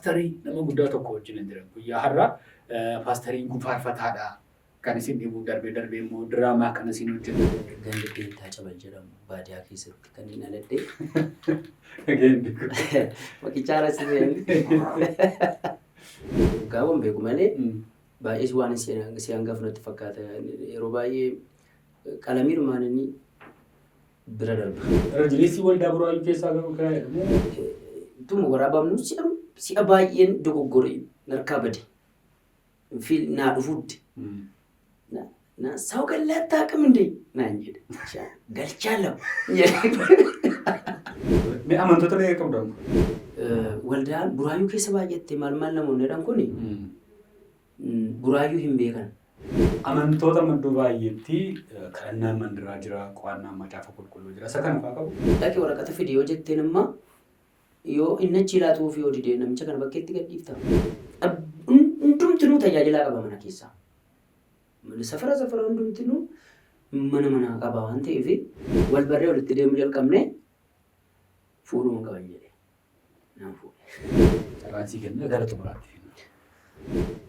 paastarii nama guddaa tokko wajjin hin jiran. Guyyaa har'a paastariin kun faarfataadha. Kan isin dhibuu darbee immoo diraamaa kan isin hojjetu. Gandi Beektaa Cabal jedhamu baadiyyaa keessatti kan hin aladde. Waqichaara sireen. Gaawwan beeku malee baay'ees waan si hangafnatti fakkaata. Yeroo baay'ee qalamiidhumaan inni bira darba. Rajaleessi waldaa Buraayyuu keessaa garuu kan jedhamu. Tuma waraabamnu si'a baay'een dogoggoree narkaa bade. Naa dhufuutti. Na sau galata kaminde nanjid galchala me amantoota leeya qabdan waldaan Buraayyuu keessa baay'atte maal namoonni dhan kuni Buraayyuu hin beekan amantoota madduu baay'eetti kadhannaan mandiraa jira qo'annaan macaafa qulqulluu jira isa kana faa qabu dhaqi waraqata fidee yoo jetteen amma yoo inni achi laatuuf yoo didee namicha kana bakkeetti gadhiifta hundumtinuu tajaajilaa qaba mana keessaa safara hundumtinuu mana qaba waan ta'eef wal barree walitti deemu jalqabne fuudhuma qaban jedhe naan fuudhe. Carraansii kenna gara xumuraatti.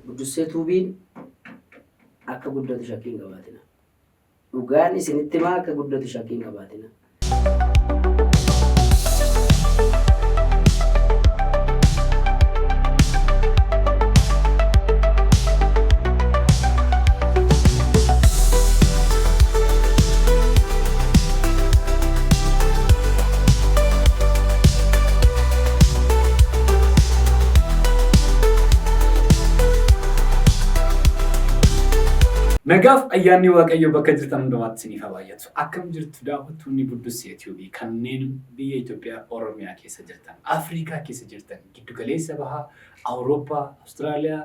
Guddusee tuubiin akka guddatu shakkiin qabaatina. Dhugaan isinitti himaa akka guddatu shakkiin qabaatina. Nagaaf ayyaanni Waaqayyoo bakka jirtan hundumaatti isiniif haa baay'atu. Akkam jirtu daawwattoonni Buddusee TV kanneen biyya Itoophiyaa, Oromiyaa keessa jirtan, Afrikaa keessa jirtan, giddu galeessa bahaa, Awurooppaa, Awustiraaliyaa,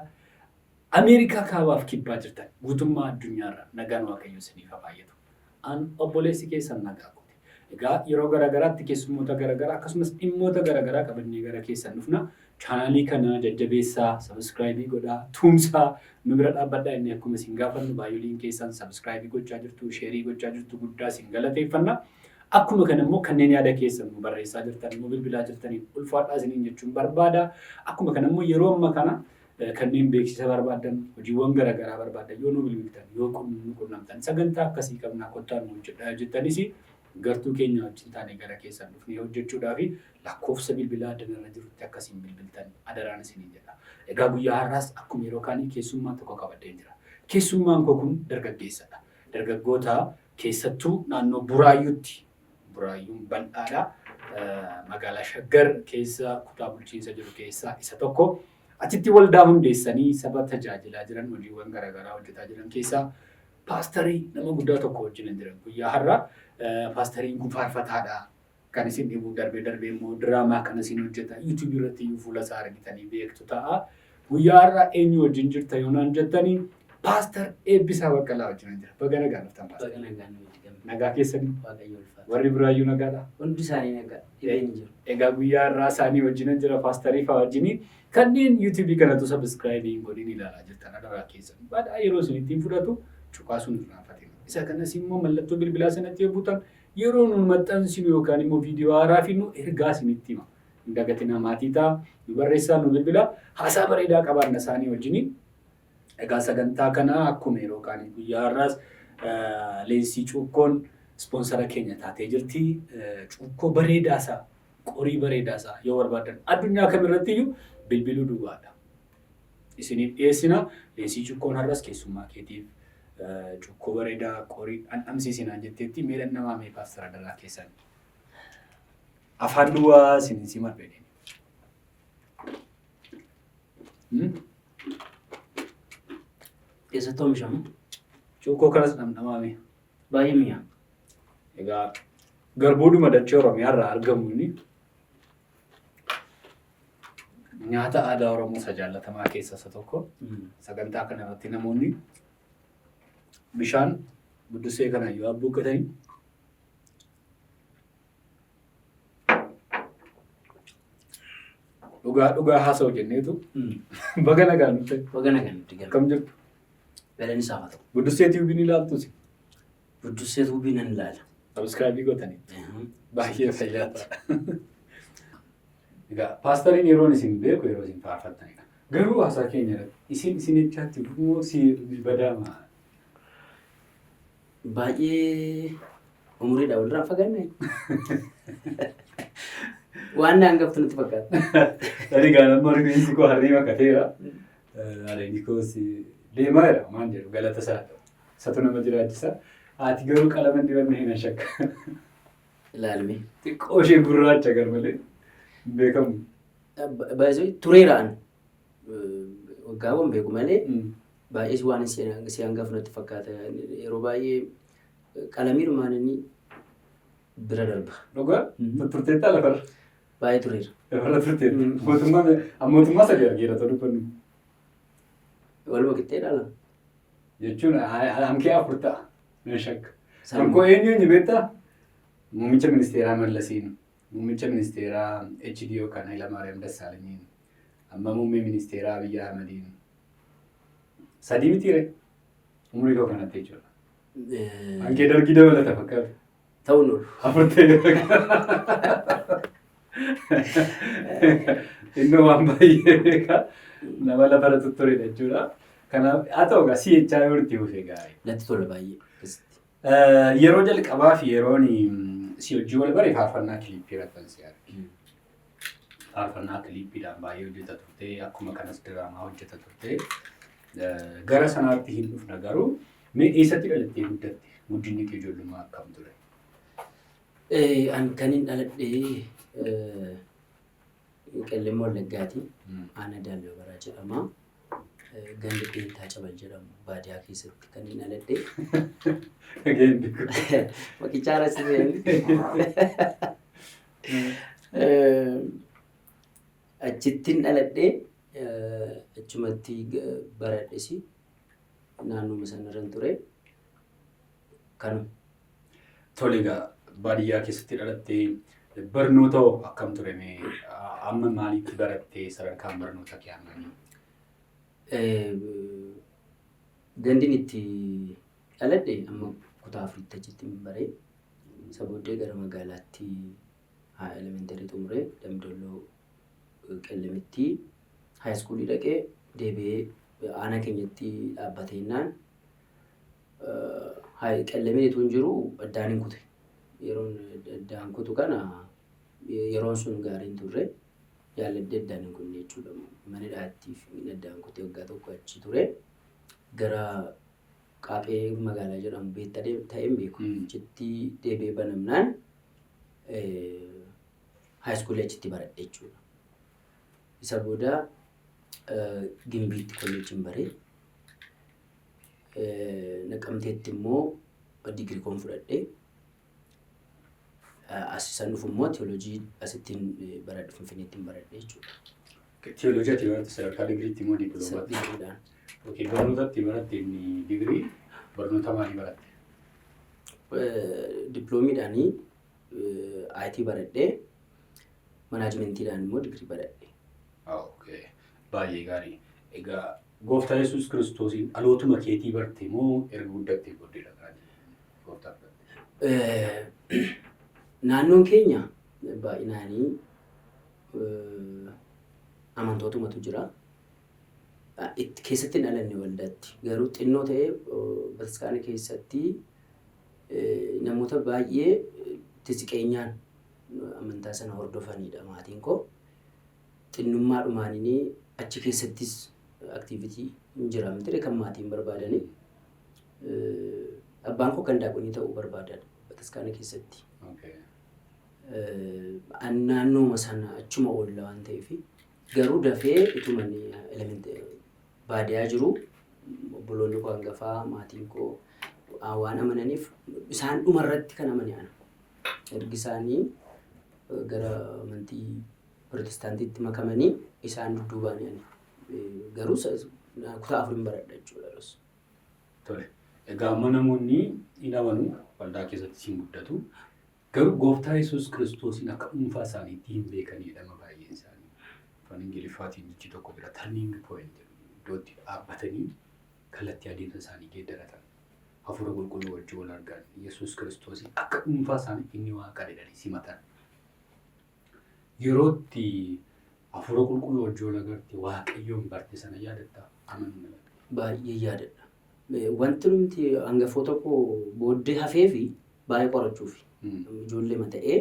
Ameerikaa kaabaaf kibbaa jirtan guutummaa addunyaarra nagaan Waaqayyoo isiniif haa baay'atu. An obboleessi keessan nagaa kooti. Egaa yeroo garaagaraatti keessummoota garaagaraa akkasumas dhimmoota garaagaraa qabannee gara keessan dhufna. Chaanaalii kana jajjabeessaa, sabiskiraayibii godhaa, tumsaa nu bira dhaabbadhaa inni akkuma isin gaafannu baay'ooliin keessan sabiskiraayibii gochaa jirtu, sheerii gochaa jirtu guddaa isin galateeffanna. Akkuma kana immoo kanneen yaada keessan nu barreessaa jirtan, nu bilbilaa jirtaniif ulfaadhaa isiniin jechuun barbaada. Akkuma kana immoo yeroo amma kana kanneen beeksisa barbaadan, hojiiwwan garaagaraa barbaadan yoo nu bilbiltan, yoo nu qunnamtan sagantaa akkasii qabnaa kottaa nu hojjedhaa jettanis gartuu keenya wajjin taanee gara keessan dhufnee hojjechuudhaa fi lakkoofsa bilbilaa addanarra jirutti akkasiin bilbiltan adaraan isiniin jedha. Egaa guyyaa har'aas akkuma yeroo kaanii keessummaa tokko qabadheen jira. Keessummaan koo kun dargaggeessadha. Dargaggoota keessattuu naannoo Buraayyuutti. Buraayyuun bal'aadha. Magaalaa Shaggar keessa kutaa bulchiinsa jiru keessaa isa tokko. Achitti waldaa hundeessanii saba tajaajilaa jiran hojiiwwan garaagaraa hojjetaa jiran keessaa paastarii nama guddaa tokko wajjin hin jiran. Guyyaa har'a paastariin kun faarfataadha. Kan isin dhibuu darbee immoo diraamaa kan isin hojjeta. YouTube irratti fuula isaa argitanii beektu ta'a. Guyyaa har'a eenyu wajjin jirta yoonaan jettanii paastar Eebbisaa Baqqalaa wajjin jira. Baga nagaan dhuftan paastar. Nagaa keessanii warri Buraayyuu nagaadha. Hundi isaanii nagaa. Egaa guyyaa har'aa isaanii wajjin jira paastarii fa'aa wajjin kanneen YouTube kanatu sabiskiraayibii godhin ilaalaa jirtan adaraa keessan. Baadhaa yeroo isin ittiin fudhatu cuqaasuun irraanfatee. Isa kanas immoo mallattoo bilbilaa sanatti yoo buutan yeroo nuun maxxansinu yookaan immoo viidiyoo haaraa fi nu ergaa isinitti hima. Hin dagatinaa maatii ta'a, nu barreessaa, nu bilbilaa, haasaa bareedaa qabaanna isaanii wajjin. Egaa sagantaa kana akkuma yeroo kaanii guyyaa har'aas leensii cuukkoon ispoonsara keenya taatee jirti. Cuukkoo bareedaasaa, qorii bareedaasaa yoo barbaadan addunyaa kamirratti iyyuu bilbiluu duwwaadha. Isiniif dhiyeessina leensii cuukkoon har'as keessummaa keetiif cuukkoo bareedaa qorii dhandhamsiisinaan jetteetti miidhan namaa mee paastara dalaa keessan. Afaan duwwaa isin marbedeen. Eessatti oomishamu? Cuukkoo kanas dhandhamaa mee? Baay'ee mi'aa. Egaa garbuudhuma dachee Oromiyaa irraa argamu inni nyaata aadaa Oromoo isa jaallatamaa keessaa isa tokko. Sagantaa kana irratti namoonni bishaan Buddusee kana yoo abbuuqqatanii dhugaa haasa'u jenneetu baga nagaan nuti. Baga nagaan nuti gara. Kam jirtu? Galan isaa haa ta'u. Buddusee TV ni ilaaltuusi. Buddusee TV nan ilaala. Sabiskiraayibii gootanii. Baay'ee fayyaa ta'a. Egaa paastariin yeroon isin beeku yeroo isin faarfattanidha. Garuu haasaa keenya isin jechaatti immoo si badaama. Baay'ee umuriidhaan walirraa fagaanne. Waan hangaftu nutti fakkaata. Tani gaanammoo rifeensi koo harrii makkateera. Harreen koos deemaa jira maal jedhu galata isaa. Isatu nama jiraachisa. Ati garuu qalama dibanne hin shakka. Ilaalme. Xiqqoo ishee gurraacha garmalee beekamu. Baay'ee tureeraan waggaawwan beeku malee baay'ees waan si hangafu natti fakkaata. Yeroo baay'ee qalamiidhumaan inni bira darba. Dhugaa? Turteettaa lafarra? Baay'ee tureera. Lafarra turteetta. Mootummaa sadii argeera ta'uu dubbannu. Waluma qixxeedhaa lama. Jechuun hankee afur ta'a. Hin shakka. Hankoo eenyu beektaa? Muummicha ministeeraa Mallasiin, muummicha ministeeraa HDO kan Hayilamaariyaam Dassaalenyiin, amma muummee ministeeraa Abiyyi Ahmediin. Sadii mitiire? Umurii koo kanatti jechuudha. Hankee dargii dabalata fakkaata. Ta'uu nolu. Afur ta'e. Innoo waan baay'ee beekaa nama lafarra tutturedha jechuudha. Kanaaf haa ta'u egaa si jechaa yoo itti hufee gaarii. Natti tola baay'ee. Yeroo jalqabaa fi yeroon si hojii wal bare faarfannaa kiliippii irratti si argina. Faarfannaa kiliippiidhaan baay'ee hojjeta turte akkuma kanas diraamaa hojjeta turte. Gara sanaatti hin dhufna garuu mee eessatti dhalattee guddatte? Guddinni kee ijoollummaa akkam ture? An kan hin dhaladhee Qellem Wallaggaati. Aanaa Daalloo Baraa jedhama. Gandi Beentaa Cabal jedhamu baadiyyaa keessatti kan hin dhaladhee. Waqichaara sireen. Achittiin dhaladhee achumatti baradhesi naannoo sanarran ture. Kanu. Tole egaa baadiyyaa keessatti dhalattee barnoota akkam ture mee amma maalitti barattee sadarkaan barnoota kee ammanii? Gandin itti dhaladhe amma kutaa afuritti achitti baree isa booddee gara magaalaatti haa elementarii xumuree Damdolloo Qellemitti haa iskuulii dhaqee deebi'ee aanaa keenyatti dhaabbateennaan haa Qellemiin itoo hin jiru addaan hin kute. Yeroon addaan kutu kana yeroon sun gaariin turre jaalladhee addaan hin kunne jechuudha. Mana dhaattiif addaan kutee waggaa tokko achi ture. Gara Qaaphee magaalaa jedhamu beektaa ta'een beeku. Achitti deebi'ee banamnaan haa iskuulii achitti baradhe jechuudha. Isa booda Gimbiitti kolleejjiin baree Naqamteetti immoo digirii koon fudhadhee asisan dhufu immoo teoloojii asittiin baradhe Finfinneettiin baradhe jechuudha. Teoloojii ati baratte sadarkaa digiriitti immoo diipiloomaatti? Digiriidhaan. Okey, barnootatti baratte inni digirii barnoota maalii baratte? Diploomiidhaanii IT baradhee manaajimentiidhaan immoo digirii baradhe. Okey, baay'ee gaarii. Egaa Gooftaa Yesuus Kiristoosiin dhalootuma keetii barte moo erga guddattee booddeedha kan gooftaa barte? Naannoon keenya baay'inaanii amantootumatu jira. Keessatti hin dhalanne waldaatti. Garuu xinnoo ta'ee bataskaana keessatti namoota baay'ee tisiqeenyaan amantaa sana hordofanidha maatiin koo. Xinnummaadhumaanii achi keessattis aktiivitii hin jira miti kan maatiin barbaadani. Abbaan koo kan daaqonii ta'uu barbaadan bataskaana keessatti. Naannooma sana achuma oolla waan ta'eef garuu dafee utuma baadiyyaa jiru obboloonni koo hangafaa maatiin koo waan amananiif isaan dhumarratti kan amani'an. Ergi isaanii gara amantii Pirotestaantiitti makamanii isaan dudduubaan garuu kutaa afurin baradha jechuudha. Tole. Egaa amma namoonni hin amanu waldaa keessatti siin guddatu. Garuu Gooftaa Yesuus Kiristoosiin akka dhuunfaa isaaniitti hin beekanidha baay'een isaanii. Afaan Ingiliffaatiin jechi tokko bira turning point iddootti dhaabbatanii kallattii adeemsa isaanii geeddaratan. Hafuura qulqulluu wajjin wal argan Yesuus Kiristoosiin akka dhuunfaa isaaniitti inni waaqa jedhanii simatan. yerootti hafuura qulqulluu wajjin agarti waaqayyoon barte sana yaadatta amanuu baay'ee yaadadha. Wanti nuti hangafoota koo booddee hafee fi baay'ee qorachuuf ijoollee mata'ee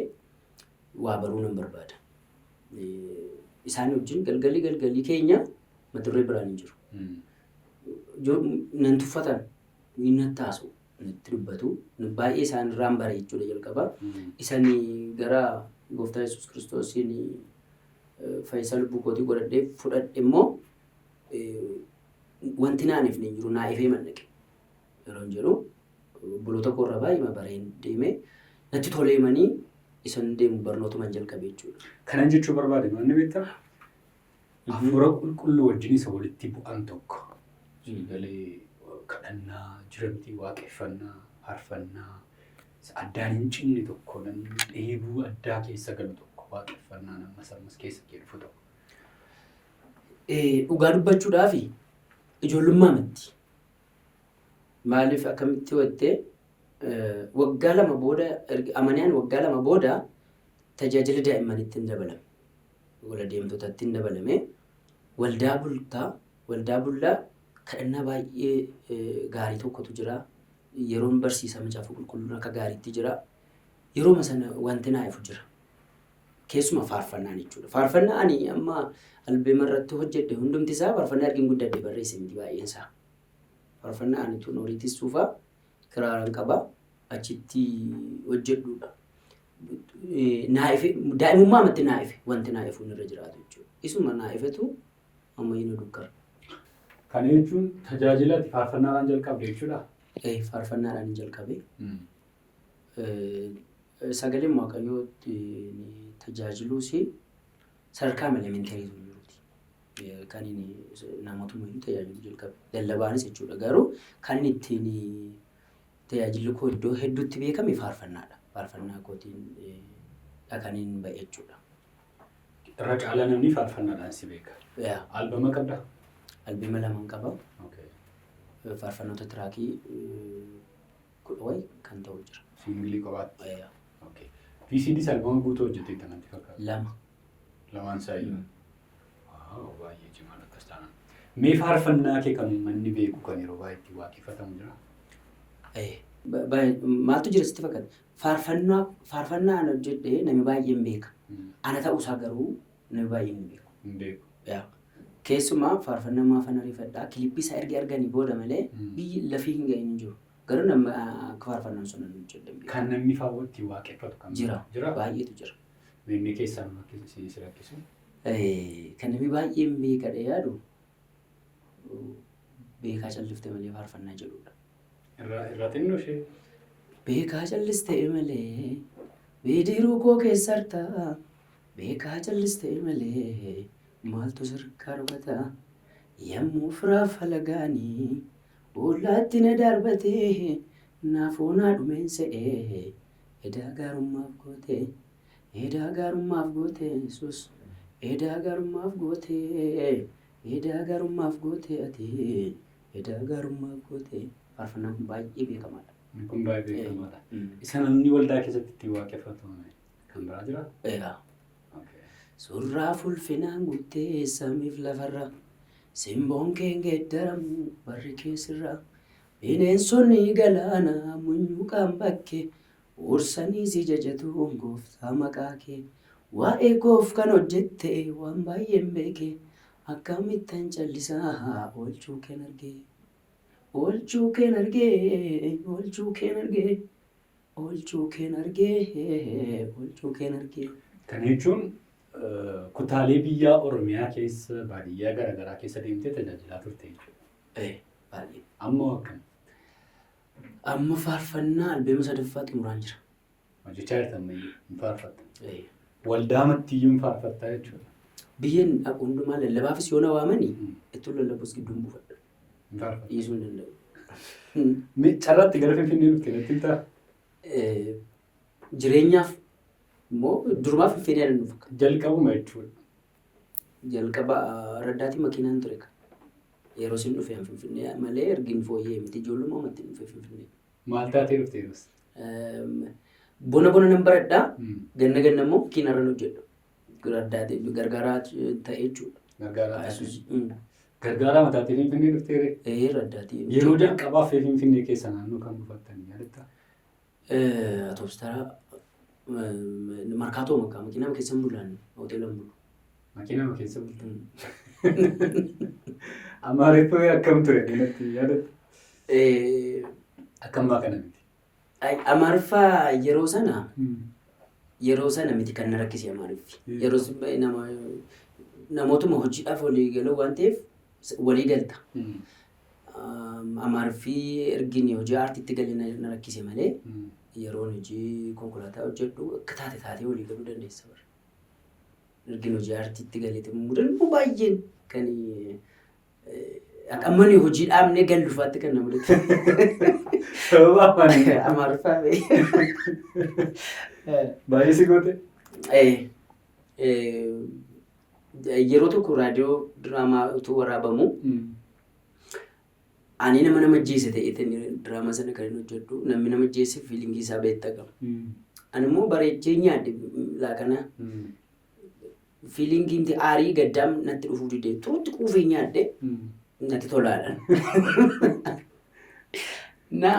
waa baruu nan barbaada. Isaan wajjin galgalii keenya mata duree biraan hin jiru. Nan tuffatan inni taasu itti dubbatu baay'ee isaan irraan bare jechuudha jalqaba. Isanii gara Gooftaa Yesuus Kiristoosiin fayyisaa lubbuu kootii godhadhee fudhadhe immoo wanti naaniif ni jiru naa ifee mannaqe yeroo hin jedhu buloota koorra baay'ee bareen deemee natti toleemanii isan deemu barnootumaan jalqabe jechuudha. Kanan jechuu barbaade manni beektaa hafuura qulqulluu wajjin isa walitti bu'an tokko galee kadhannaa jiramtii waaqeffannaa faarfannaa addaan hin cinne tokko namni dheebuu addaa keessa galu tokko waaqeffannaa ammas keessa jedhu tokko. Dhugaa dubbachuudhaaf ijoollummaa miti. Maaliif akkamitti wattee waggaa lama booda amaniyaan waggaa lama booda tajaajila daa'immanitti hin dabalame. Wala deemtotatti hin dabalame. Waldaa bullaa kadhannaa baay'ee gaarii tokkotu jira. Yeroon barsiisa macaafa qulqulluun akka gaariitti jira. Yeroo sana wanti naa'ifu jira. Keessuma faarfannaan jechuudha. Faarfannaa ani amma albeema irratti hojjedhe hundumti isaa faarfannaa argin guddadhe barreesse miti baay'een isaa. Faarfannaa ani tun horiitis suufaa kiraaran qaba achitti hojjedhuudha. Daa'imummaa amatti naa'ife wanti naa'ifuun irra jiraatu jechuudha. Isuma naa'ifetu amma inni dukkara. Kana jechuun tajaajila faarfannaadhaan jalqabde jechuudha? Faarfannaadhaan hin jalqabe. Sagaleen Waaqayyootti tajaajiluus sadarkaa elementarii jiruuti. Kan inni namootuma iyyuu tajaajilu jalqabe. Lallabaanis jechuudha. Garuu kan inni ittiin tajaajilli koo iddoo hedduutti beekame faarfannaadha. Faarfannaa kootiin dhaqaniin ba'e jechuudha. Irra caalaa namni faarfannaadhaan si beeka. Albama qabdaa? Albeema lama qaba. Faarfannoota tiraakii 10 kan ta'u jira. Singilii qofaatti? VCDs albama guutuu hojjettee kanatti fakkaata? Lama. Lamaan isaayyuu? Baay'ee cimaan akkas taanaan. Mee faarfannaa kee kan manni beeku kan yeroo baay'ee itti waaqeffatamu jira? Maaltu jira sitti fakkaata? Faarfannaa ana hojjedhee namni baay'een beeka. Ana ta'uusaa garuu namni baay'een hin beeku. Hin beeku. Keessumaa faarfannaa maafan ariifadhaa kilippii isaa erga arganii booda malee biyyi lafii hin ga'in jiru. Garuu namni akka faarfannaan sun hin hojjedhan beeku. Kan namni faawwatti waaqeffatu kan jira. Baay'eetu jira. Inni keessaan si rakkisu? Kan namni baay'een beekadha yaadu beekaa callifte malee faarfannaa jedhudha. Irraa xinnoo ishee? Beekaa calliste malee bidiruu koo keessarta beekaa calliste malee maaltu sirkaa dhugata yemmuu firaaf halagaanii boolaatti na darbatee naafoo naa dhumeen se'ee edaa gaarummaaf goote sus edaa gaarummaaf goote ati edaa gaarummaaf goote faarfannaan kun baay'ee beekamaadha. Kun baay'ee beekamaadha. Isa namni waldaa keessatti itti waaqeffatu kan biraa jiraa? Surraa fulfinaan guuttee samiif lafarra simboon keen geeddaramu barri keessirra bineensonni galaana munyuuqaan bakke ursanii si jajatu gooftaa maqaa kee waa'ee koof kan hojjette waan baay'een beeke akkamittan callisaa oolchuu keen argee. Kan jechuun kutaalee biyya Oromiyaa keessa baadiyyaa garaagaraa keessa deemtee tajaajilaa turte jechuudha. Baay'ee. Amma akkam? Amma faarfannaa albeema sadaffaa xumuraan jira. Hojjechaa jirtan hin faarfatta? Waldaa mattiyyuu hin faarfattaa jechuudha. Biyyeen hundumaa lallabaafis yoo na waamanii ittiin lallabus gidduun buufadha. Hin faarfatta? Dhiisuu hin danda'u. Carraatti gara Finfinnee dhufte natti hin ta'a? Jireenyaaf immoo durumaa Finfinnee dhaan dhufa. Jalqabuma jechuudha. Jalqaba raddaatii makiinaan ture kan. Yeroo isin dhufeen Finfinnee malee ergin fooyyee miti ijoollummaa uumatti dhufe Finfinnee. Maal taatee dhuftee bona nan baradhaa ganna immoo makiinaarran hojjedhu. gargaaraa ta'e jechuudha. Gargaaraa mataatiin Finfinnee dhuftee Raddaatii. yeroo jalqabaaf Finfinnee keessa naannoo kan buufattanii yaadatta? Atoobistara markaatoo makiinaa keessa hin bulaan hoteela hin bulu. Makiinaa keessa bultan. Amaariffaa akkam ture natti yaadatta? Akkam baakana miti? Amaariffaa yeroo sana miti kan na rakkise Amaariffi. Yeroo namootuma hojiidhaaf walii galuu waan ta'eef walii galta. Amaariffii ergini hojii aartiitti galee na rakkise malee yeroon hojii konkolaataa hojjedhu akka taatee walii galuu dandeessa bara. Ergini hojii aartiitti galeeti mudannoo baay'een kan ammani hojii dhaabnee gallufaatti kan na mudate. Sababa afaanii. Amaariffaa baay'ee si goote? Yeroo tokko raadiyoo diraamaa utuu waraabamu ani nama ajjeese ta'eetiin diraamaa sana kan hojjedhu namni nama ajjeese fiilingii isaa beektaa qaba. Ani immoo bareechee nyaadde laakana fiilingiin aarii gaddaam natti dhufuu didee turutti quufee nyaadde natti tolaadhaan. Na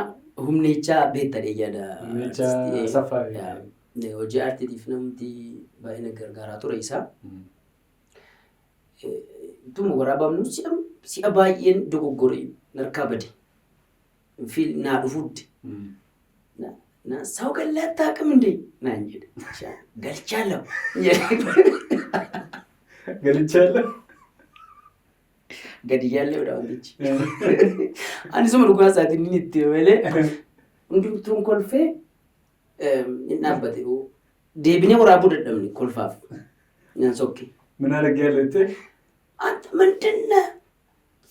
humneechaa beektadhe yaada. Humneechaa saffaari. Hojii aartiitiif namti baay'ina gargaaraa ture isaa. Tuma waraabamnu si'a baay'een dogoggoree narkaa bade. Naa dhufuutti. Na sawu gallaattaa akkamiin naan jedhe. Galchaa lamu. Galchaa lamu. Gadi yaallee wantichi. Ani suma dhugaa isaatiin inni itti malee hundumtuun kolfee hin dhaabbate. Deebinee waraabuu dadhabne kolfaaf. Naan sokke. Min argee leettee? Anta mandinna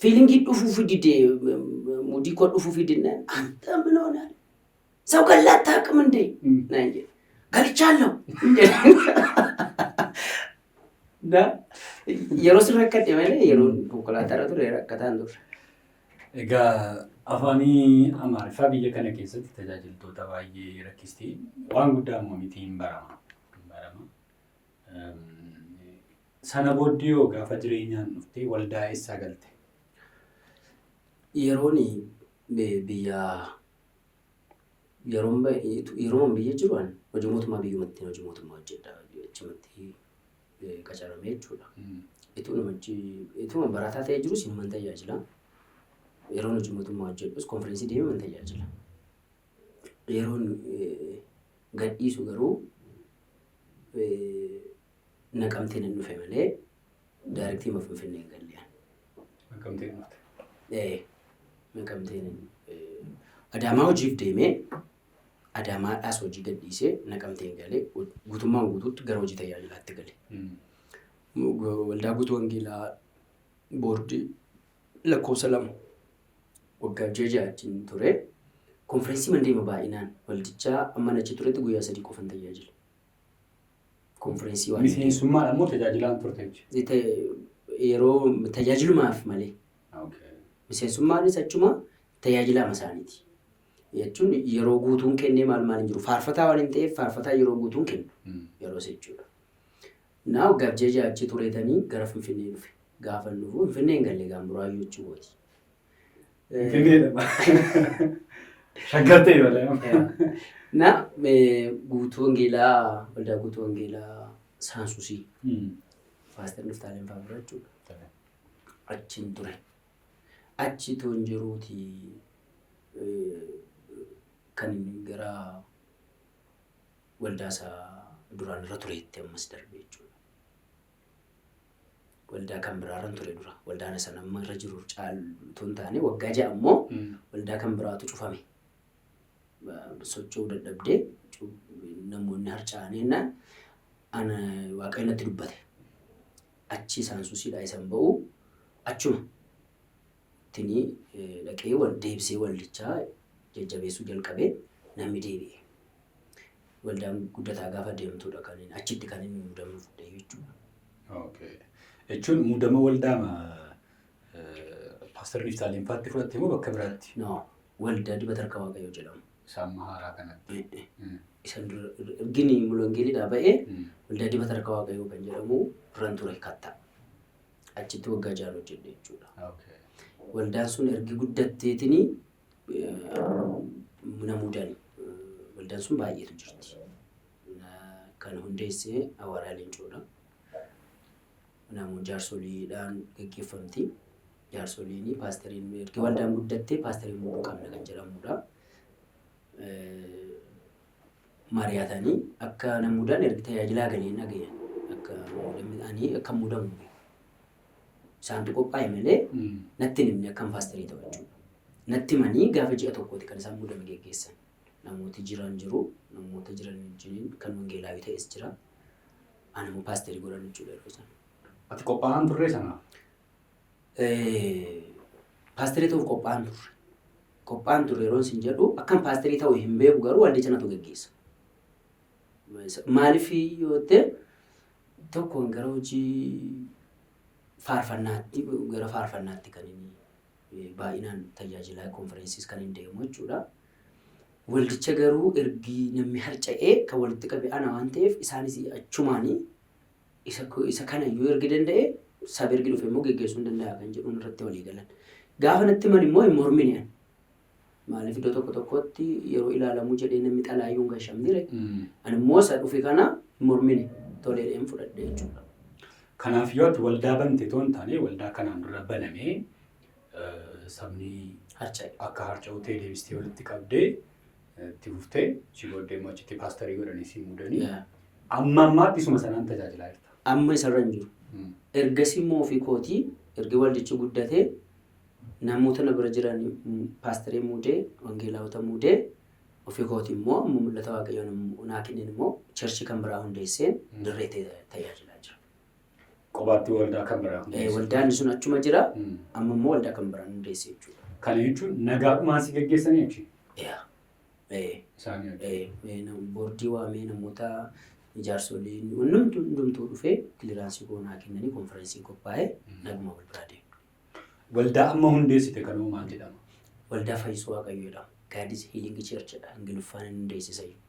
fiilingii dhufuu fididee mudii koo dhufuu fidinna anta minoona sawu gallaattaa akkamiin naan jedhe. Galchaa lamu. Yeroo si rakkadhe malee yeroo konkolaataa ture rakkataan ture. Egaa afaanii Amaariffaa biyya kana keessatti tajaajiltoota baay'ee rakkistii waan guddaa immoo miti hin barama. Sana booddee yoo gaafa jireenyaan dhuftee waldaa eessaa galte? Yeroon biyya jiru hojii mootummaa biyyumatti hojii mootummaa hojjedha. Achumatti qacaramee jechuudha. Ituma barataa ta'ee jirus hin man tajaajila. Yeroon hojii mootummaa hojjedhus konfiraansii deemee man tajaajila. Yeroon gadhiisu garuu Naqamteen hin dhufe malee daarektii ma Finfinnee hin galle. Naqamteen dhufte? Naqamteen Adaamaa hojiif deemee Adaamaadhaas hojii gadhiisee Naqamteen galee guutummaan guutuutti gara hojii tajaajilaatti gale. Waldaa Guutuu Wangeelaa boordii lakkoofsa 2 waggaa 6 achiin ture. Konfiraansii man deema baay'inaan waldichaa amma achi turetti guyyaa 3 qofan tajaajila. Konfiraansii waan miseensummaadhaan moo tajaajilaan turte jechuudha? Yeroo tajaajilumaaf malee. Miseensummaan achuma tajaajilama isaaniiti. Jechuun yeroo guutuun kennee maal hin jiru. Faarfataa waan hin ta'eef faarfataa yeroo guutuun kennu yeroo jechuudha. Naa waggaa 6 achi tureetanii gara Finfinnee dhufe. Gaafa dhufu Finfinnee hin galle gaamburaayyuu jechuudha. Finfinnee shaggar ta'e malee. Na Guutuu Wangeelaa waldaa Guutuu Wangeelaa Saansusii Faaster Niftaaleen Faabira jechuudha. Achiin ture. Achi toon jiruuti kan gara waldaa isaa duraan irra tureetti ammas darbe jechuudha. Waldaa kan biraarran ture dura. Waldaan sana amma irra jiru caaltuu hin taane waggaa 6 ammoo waldaa kan biraatu cufame. Socho'uu dadhabdee namoonni harca'anii ana waaqayyoon natti dubbate. Achi Saansusiidhaa isaan ba'u achuma tinii dhaqee deebisee waldichaa jajjabeessuu jalqabee namni deebi'e. Waldaan guddataa gaafa deemtuudha kan achitti kan inni muudamuuf ta'e jechuudha. Jechuun muudama waldaama Paaster Niftaaleen Faatti fudhatte moo bakka biraatti? Waldaa Dibata Harka Waaqayyoo jedhamu. Sammaharaa kanatti. Isan ergini mul'angeelidhaa ba'ee waldaa dibata harka waaqayyoo kan jedhamu duran ture kattaa. Achitti waggaa 6 hojjedhe jechuudha. Waldaan sun ergi guddatteetini namuudhaan waldaan sun baay'eetu jirti. Kan hundeessee Hawaaraa Leencoodha. Namoonni jaarsoliidhaan gaggeeffamti. Jaarsoliin paasteriin ergi waldaan guddattee paasteriin muuduu qabna kan jedhamudha. Mariyaatanii akka namuudhaan ergi tajaajilaa galii nagayan akka muudamu isaantu qophaa'e malee natti himne akkam paasterii ta'u jechuudha. Natti himanii gaafa ji'a tokkooti kan isaan muudame geggeessan. Namooti jiran jiru, namoota jiran wajjin kan wangeelaawii ta'es jira. Ani immoo paasterii godhan jechuudha yeroo sana. Ati qophaa'aan turre sanaaf? Paasterii ta'uuf qophaa'aan turre. Qophaa'aan turre yeroo isin jedhu akkam paasterii ta'u hin beeku garuu waldicha natu geggeessa. Maaliif yoo ta'e tokkoon gara hojii faarfannaatti gara faarfannaatti kan inni baay'inaan tajaajilaa konferensiis kan hin deemu jechuudha. Waldicha garuu ergi namni harca'ee kan walitti qabe ana waan ta'eef isaanis achumaanii isa kana iyyuu ergi danda'e saba ergi dhufe immoo geggeessuu hin danda'a kan jedhuun irratti walii galan. Gaafa natti himan immoo hin mormine. Maaliif iddoo tokko tokkotti yeroo ilaalamuu jedhee namni xalaayyuu hin gashamnire. Ani immoo isa dhufe kana mormine toleedhaan fudhadhe jechuudha. Kanaaf yoo ati waldaa bante too hin taane waldaa kanaan dura banamee sabni akka harca'u ta'e deebistee walitti qabdee itti fuftee si booddee immoo achitti paasterii godhanii si muudanii amma ammaatti isuma sanaan tajaajilaa jirta. Amma isarra hin jiru. Ergasii immoo ofii kootii ergi waldichi guddatee namoota na bira jiran paasterii muudee wangeelaawota muudee ofii kootii immoo mul'ata waaqayyoon naa kenneen immoo cherchii kan biraa hundeesseen dirree tajaajilaa jira. Qobaatti waldaa kan biraa hundeessee. Waldaan sun achuma jira amma immoo waldaa kan biraa hundeessee jechuudha. Kana jechuun nagaadhumaan si geggeessanii jechuudha. Boordii waamee namoota ijaarsoliin hundumtuu dhufee kiliraansii goonaa kennanii konferensiin qophaa'ee naguma wal biraa deemu. Waldaa amma hundeessite kanuu maal jedhama? Waldaa Fayyisuu Waaqayyoodha. Gaadis Hiilingi Cheerchidha. Ingiliffaan inni hundeessisayyuu.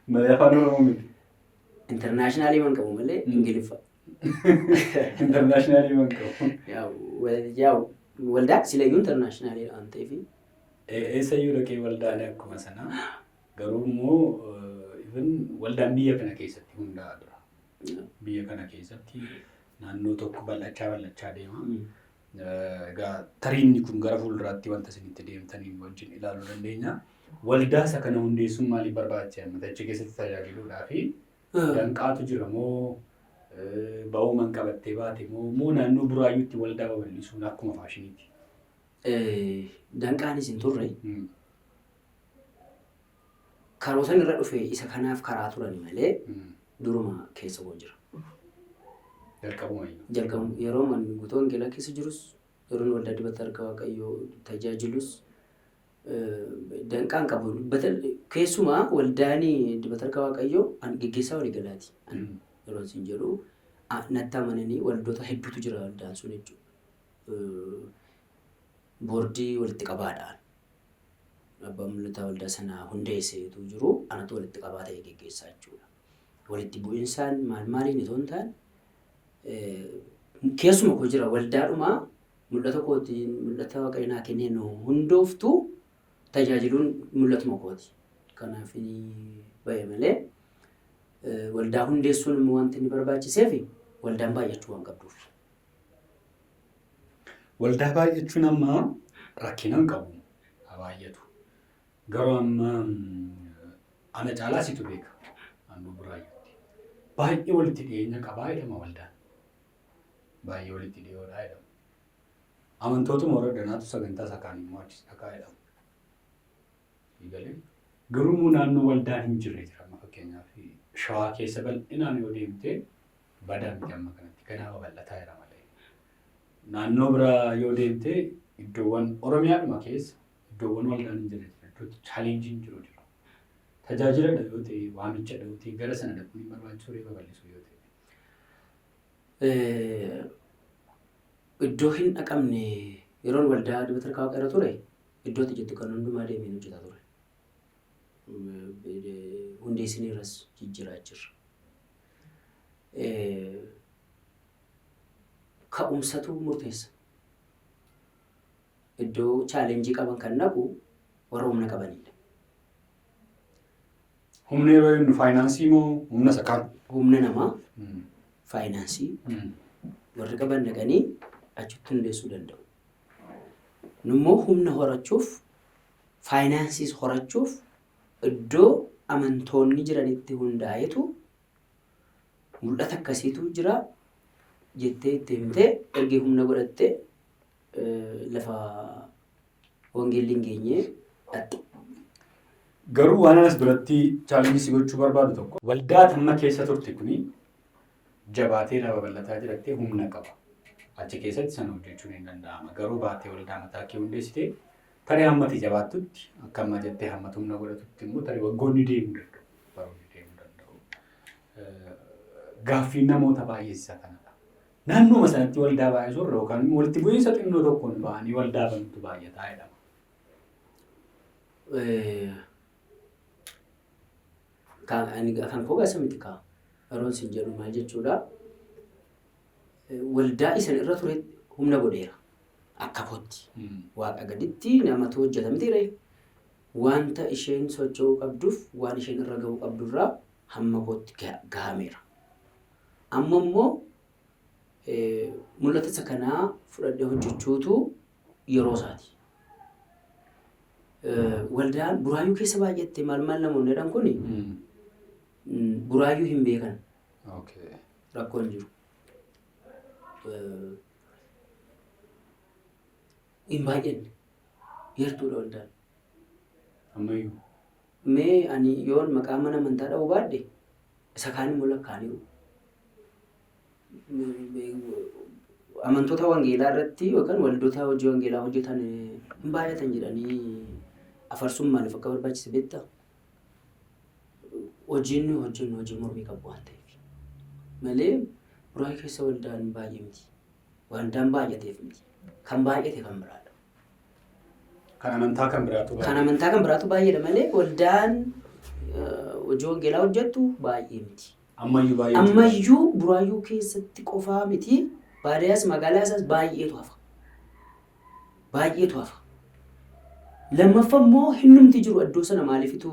Malee afaan Oromoo miti. Intarnaashinaali waan qabu malee Ingiliffa. Intarnaashinaali waan qabu. Yaa'u waldaa silayyuu intarnaashinaali waan ta'eef. Eessayyuu dhaqee waldaan akkuma sanaa garuu immoo waldaan biyya kana keessatti hundaa'a dura. Biyya kana keessatti naannoo tokko bal'achaa deema. Egaa tariinni kun gara fuulduraatti wanta isinitti deemtanii wajjin ilaaluu dandeenya. Waldaa isa kana hundeessuun maaliif barbaachisa? Achi keessatti tajaajiluudhaa fi danqaatu jira moo ba'uuman qabattee baate moo naannoo buraayyuutti waldaa babal'isuun akkuma faashiniiti? Danqaanis hin turre. Karootan irra dhufe isa kanaaf karaa turan malee duruma keessa koo jira. Jalqabu yeroo manni guutuu wangeelaa keessa jirus yeroo waldaa dibata harka waaqayyoo tajaajilus danqaan qabu. Keessumaa waldaan dibata harka waaqayyoo geggeessaa walii galaati. Yeroo isin jedhu natti amananii waldoota hedduutu jira waldaan sun jechuudha. Boordii walitti qabaadhaan abbaan mul'ata waldaa sanaa hundeesseetu jiru anatu walitti qabaa ta'ee geggeessaa jechuudha. Walitti bu'insaan maaliin itoo hin taane keessuma koo jira waldaadhumaa mul'ata kootiin mul'ata waaqayyoo kenneen hundooftu tajaajiluun mul'atuma kooti. Kanaaf bahe malee waldaa hundeessuun immoo wanti inni barbaachiseef waldaan baay'achuu waan qabduuf. Waldaa baay'achuun amma rakkinaan qabu baay'atu. Garuu amma ana caalaa situ beeka naannoo buraayyuutti. Baay'ee walitti dhiyeenya qabaa jedhama waldaan. Baay'ee walitti dhiyoodhaa jedhama. Amantootuma warra danaatu sagantaa isaa kaan immoo achis dhaqaa jedhama. Garuu naannoo waldaan hin jirre jira. Fakkeenyaaf Shawaa keessa bal'inaan yoo deemtee badaa miti amma kanatti ganaa babal'ataa jira malee. Naannoo biraa yoo deemtee iddoowwan Oromiyaadhuma keessa iddoowwan waldaan hin jirre iddootti chaalenjiin jiru jiru. Tajaajila yoo ta'e waamicha yoo ta'e gara sana dhaquun hin barbaachisu reefa bal'isuu yoo ta'e. Iddoo hin dhaqamne yeroon waldaa dibata harka waaqayyoo ture iddootti jettu kan hundumaa deemee hojjetaa ture. Hundeessiniiras jijjiiraa jirra. Ka'umsatu murteessa. Iddoo chaalenjii qaban kan naqu warra humna qabanidha. Humna yeroo inni faayinaansii moo humna sakaan? Humna namaa faayinaansii warri qaban naqanii achitti hundeessuu danda'u. Nummoo humna horachuuf faayinaansiis horachuuf iddoo amantoonni jiranitti hundaa'etu mul'ata akkasiitu jira jettee itti himtee ergi humna godhattee lafa wangeelli hin geenye dhatte. Garuu waan anas biratti chaalenjii si gochuu barbaadu tokko waldaa amma keessa turte kuni jabaatee lafa bal'ataa jirattee humna qaba. Achi keessatti sana hojjechuun hin danda'ama. Garuu baatee waldaa mataa kee hundeessitee tarii hammati jabaattutti akka amma jettee hammatu humna godhatutti immoo tarii waggoonni deemuu danda'u. Baroonni deemuu danda'u. Gaaffiin namoota baay'eessa kanadha. Naannooma sanatti waldaa baay'isuu irra yookaan walitti bu'iinsa xinnoo tokkoon ba'anii waldaa banutu baay'ataa jedhama. Kan koo gaasa miti kaa yeroon sin jedhu maal jechuudha. Waldaa isan irra ture humna godheera akka kootti. Waaqa gaditti namatu hojjeta miti ree. Wanta isheen socho'uu qabduuf waan isheen irra gahuu qabdurraa hamma kootti gahameera. Amma immoo mul'ata isa kanaa fudhadhee hojjechuutu yeroo isaati. Waldaan buraayyuu keessa baay'atte maal namoonni jedhan kuni buraayyuu hin beekan. Rakkoon jiru. Hin baay'anne yartuudha waldaan. Ammayyuu. Mee ani yoon maqaa mana amantaa dha'uu baadhe isa kaan immoo lakkaaniiru. Amantoota wangeelaa irratti yookaan waldoota hojii wangeelaa hojjetan hin baay'atan jedhanii afarsuun maaliif akka barbaachise beektaa? Hojiin nuyi hojjennu hojii mormii qabu waan ta'eef malee buraayyuu keessa waldaan baay'ee miti. Waldaan baay'ateef miti. Kan baay'ate kan biraadha. Kan amantaa kan biraatu baay'ee. Kan amantaa kan biraatu baay'eedha malee waldaan hojii wangeelaa hojjettu baay'ee miti. Ammayyuu baay'ee. Ammayyuu buraayyuu keessatti qofaa miti. Baadiyyaas magaalaa isaas baay'eetu hafa. Baay'eetu hafa. Lammaffaa immoo hinnumti jiru iddoo sana maaliifitu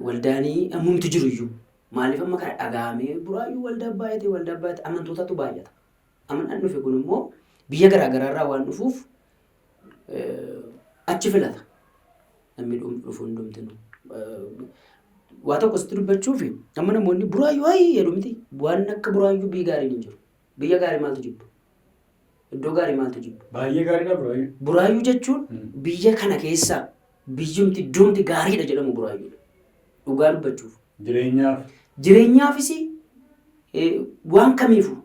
waldaanii ammumti jiru iyyuu. Maaliif amma kana dhagahamee buraayyuu waldaa baay'ate amantootatu baay'ata. Amanaan dhufe kun immoo biyya garaagaraarraa waan dhufuuf achi filata. Namni dhufu hundumtinu. Waa tokko sitti dubbachuufi amma namoonni buraayyuu waayee jedhu miti. Waan akka buraayyuu biyya gaariin hin jiru. Biyya gaarii maaltu jibba? Iddoo gaarii maaltu jibba? Baay'ee gaariidha buraayyuu. Buraayyuu jechuun biyya kana keessaa biyyumti iddoomti gaariidha jedhamu buraayyuudha. Dhugaa dubbachuuf. Jireenyaaf. Jireenyaafis waan kamiifu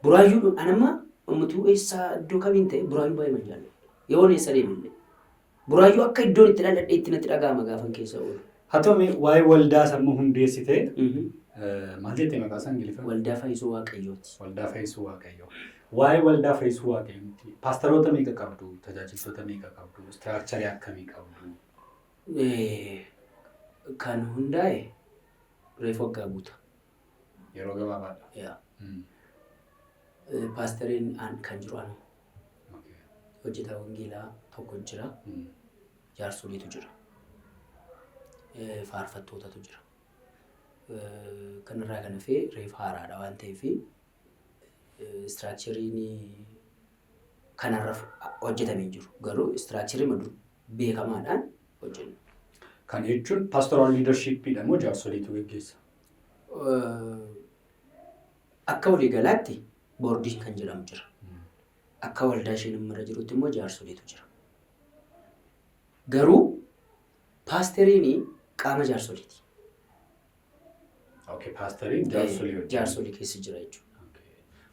buraayyuu anamma ummatuu eessaa iddoo kamiin ta'e buraayyuu baay'ee manjaalle. Yoon eessa deemillee. Buraayyuu akka iddoon itti dhaladhee itti natti dhaga'ama gaafan keessa oolu. Haa ta'u waa'ee waldaa sammuu hundeessitee maal jettee maqaa isaa Ingiliffaa? Waldaa Fayyisuu Waaqayyooti. Waldaa Fayyisuu Waaqayyoo. Waa'ee waldaa Fayyisuu Waaqayyooti. Paasteroota meeqa qabdu? Tajaajiltoota meeqa qabdu? Istiraakcharii akkamii qabdu? Kan hundaa'e reefu waggaa guuta. Yeroo gabaabaadha. Paasteriin kan jiru anu. Hojjetaa wangeelaa tokko jira. Jaarsoliitu jira. Faarfattootatu jira. Kanarraa kan hafee reefu haaraadha waan ta'eef istiraakchariin kanarra hojjetamee jiru. Garuu istiraakcharii beekamaadhaan hojjenna. Kan jechuun paastoraal liidarshiippiidha moo jaarsoliitu gaggeessa? Akka waliigalaatti boordii kan jedhamu jira. Akka waldaa isheen irra jirutti immoo jaarsoliitu jira. Garuu paasteriin qaama jaarsoliiti. Paasteriin jaarsolii keessa jira jechuudha.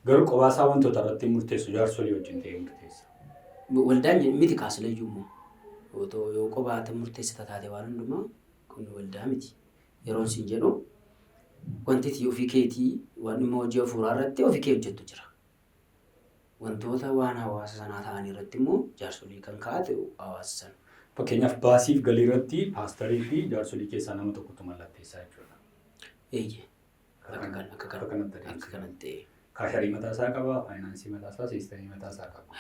Garuu qobaasaa wantoota irratti murteessu jaarsolii wajjin ta'ee murteessa. Waldaan miti kaasilayyuu immoo. Yoo qobaata murteessita taate waan hundumaa kun waldaa miti. Yeroon siin jedhu wanti ofii keetii waan dhimma hojii hafuuraa irratti ofii kee hojjettu jira. wantoota waan hawaasa sanaa ta'an irratti immoo jaarsolii kan kaa'ate hawaasa sana. Fakkeenyaaf baasiif galii irratti paastarii fi jaarsolii keessaa nama tokkotu mallatteessaa jechuudha. Eeyyee. Akka kanatti. Kaasharii mataa isaa qaba, faayinaansii mataa isaa, siistemii mataa isaa qaba.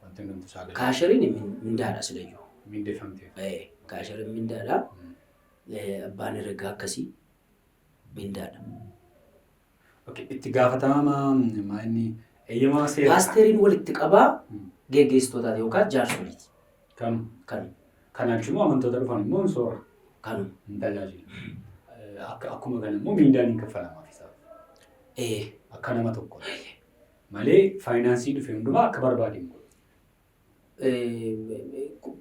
Wanti hundumtu isaa gala. Kaashariin mindaadha silayyuu. Mindeeffamtee. Kaashariin mindaadha. Abbaan herregaa akkasii mindaadha. Itti gaafatama inni eeyyamaa seera. Paasteriin walitti qabaa geggeessitootaati yookaan jaarsoliiti. Kan. Kan achuma amantoota dhufan immoo soora. Kan. Hin tajaajilu. Akkuma kana immoo miindaan hin kaffalamaaf isaaf. Akka nama tokko. Malee faayinaansii dhufe hundumaa akka barbaadeen godhu.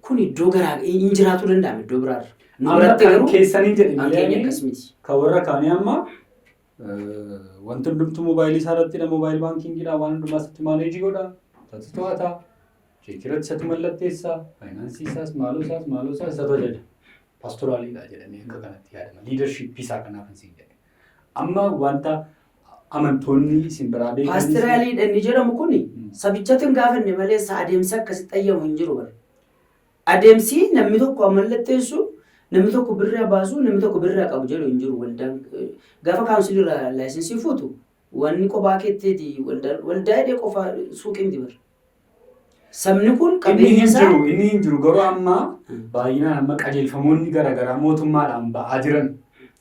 Kun iddoo garaa hin jiraatu danda'ama iddoo biraarra. Amma kan keessanii jedhe malee akkasumiti. Kan warra kaanii amma wanti hundumtuu moobaayilii isaa irrattidha. Moobaayil baankiingidha. Waan hundumaa isatti maaneejii godha. Isatti to'ata. Cheekirratti isatti mallatteessa. Faayinaansii isaas maaloo isaas isa tajaajila. Paastoraaliidha jedhanii akka kanatti yaadama. Liidarshiippii isaa kanaaf hin siin jedhe. Amma wanta amantoonni isin biraa beekanis. Paastoraaliidha inni jedhamu kuni sabichatti hin gaafanne malee adeemsa akkasitti ayyamu hin jiru bara. Adeemsi namni tokko mallatteessu, namni tokko birraa baasu, namni tokko birraa qabu jedhu hin jiru. Waldaan gaafa kaawunsiliirraa laayisensii fuutu wanni kophaa keetteeti waldaa hidhee qofaa suuqii miti bara. Sabni kun qabeenya isaa inni hin jiru garuu amma baay'inaan amma qajeelfamoonni garaagaraa mootummaadhaan ba'aa jiran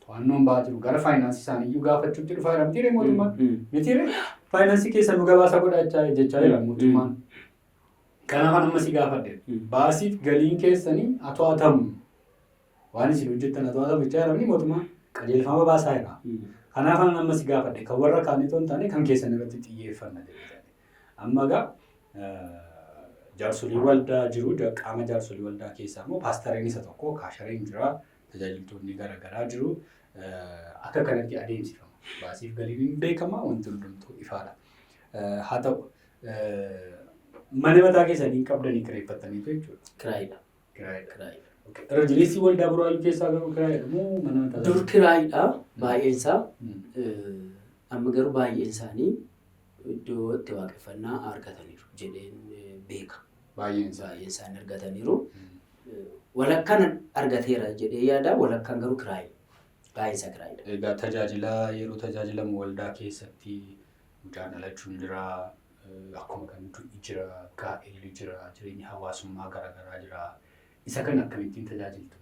to'annoon ba'aa jiru gara faayinaansii isaaniiyyuu gaafachuutti dhufaa jira mitiiree mootummaan mitiiree faayinaansii keessa nu gabaasa godhachaa jechaa jira mootummaan. Kanaafan amma si gaafadhe baasiif galiin keessanii to'atamu waan isin hojjettan to'atamu jechaa jiramni mootummaan qajeelfama baasaa jira. Kanaafan amma si gaafadhe kan warra kaanii toon taane kan keessan irratti xiyyeeffanna jedhee amma egaa jaarsolii waldaa jiru qaama jaarsolii waldaa keessaa immoo paastariin isa tokko kaashariin jira tajaajiltoonni garaagaraa jiru akka kanatti adeemsifama. Baasiif galiin hin beekama wanti hundumtuu ifaadha. Haa ta'u mana mataa keessanii qabdanii kireeffattaniitu jechuudha. Kiraayidha. Irra jireessi waldaa buraayyuu keessaa garuu kiraayidha moo mana mataa? Dur kiraayidha baay'een isaa. Amma garuu baay'een isaanii iddoo itti waaqeffannaa argataniiru jedheen beeka. Baay'een isaanii argataniiru. Walakkaan argateera jedhee yaada walakkaan garuu kiraayidha. Baay'een isaa kiraayidha. Egaa yeroo tajaajilamu waldaa keessatti mucaan dhalachuun jira. Akkuma kan jira, gaa'elli jira, jireenya hawaasummaa garaagaraa jira. Isa kan akkamittiin tajaajiltu?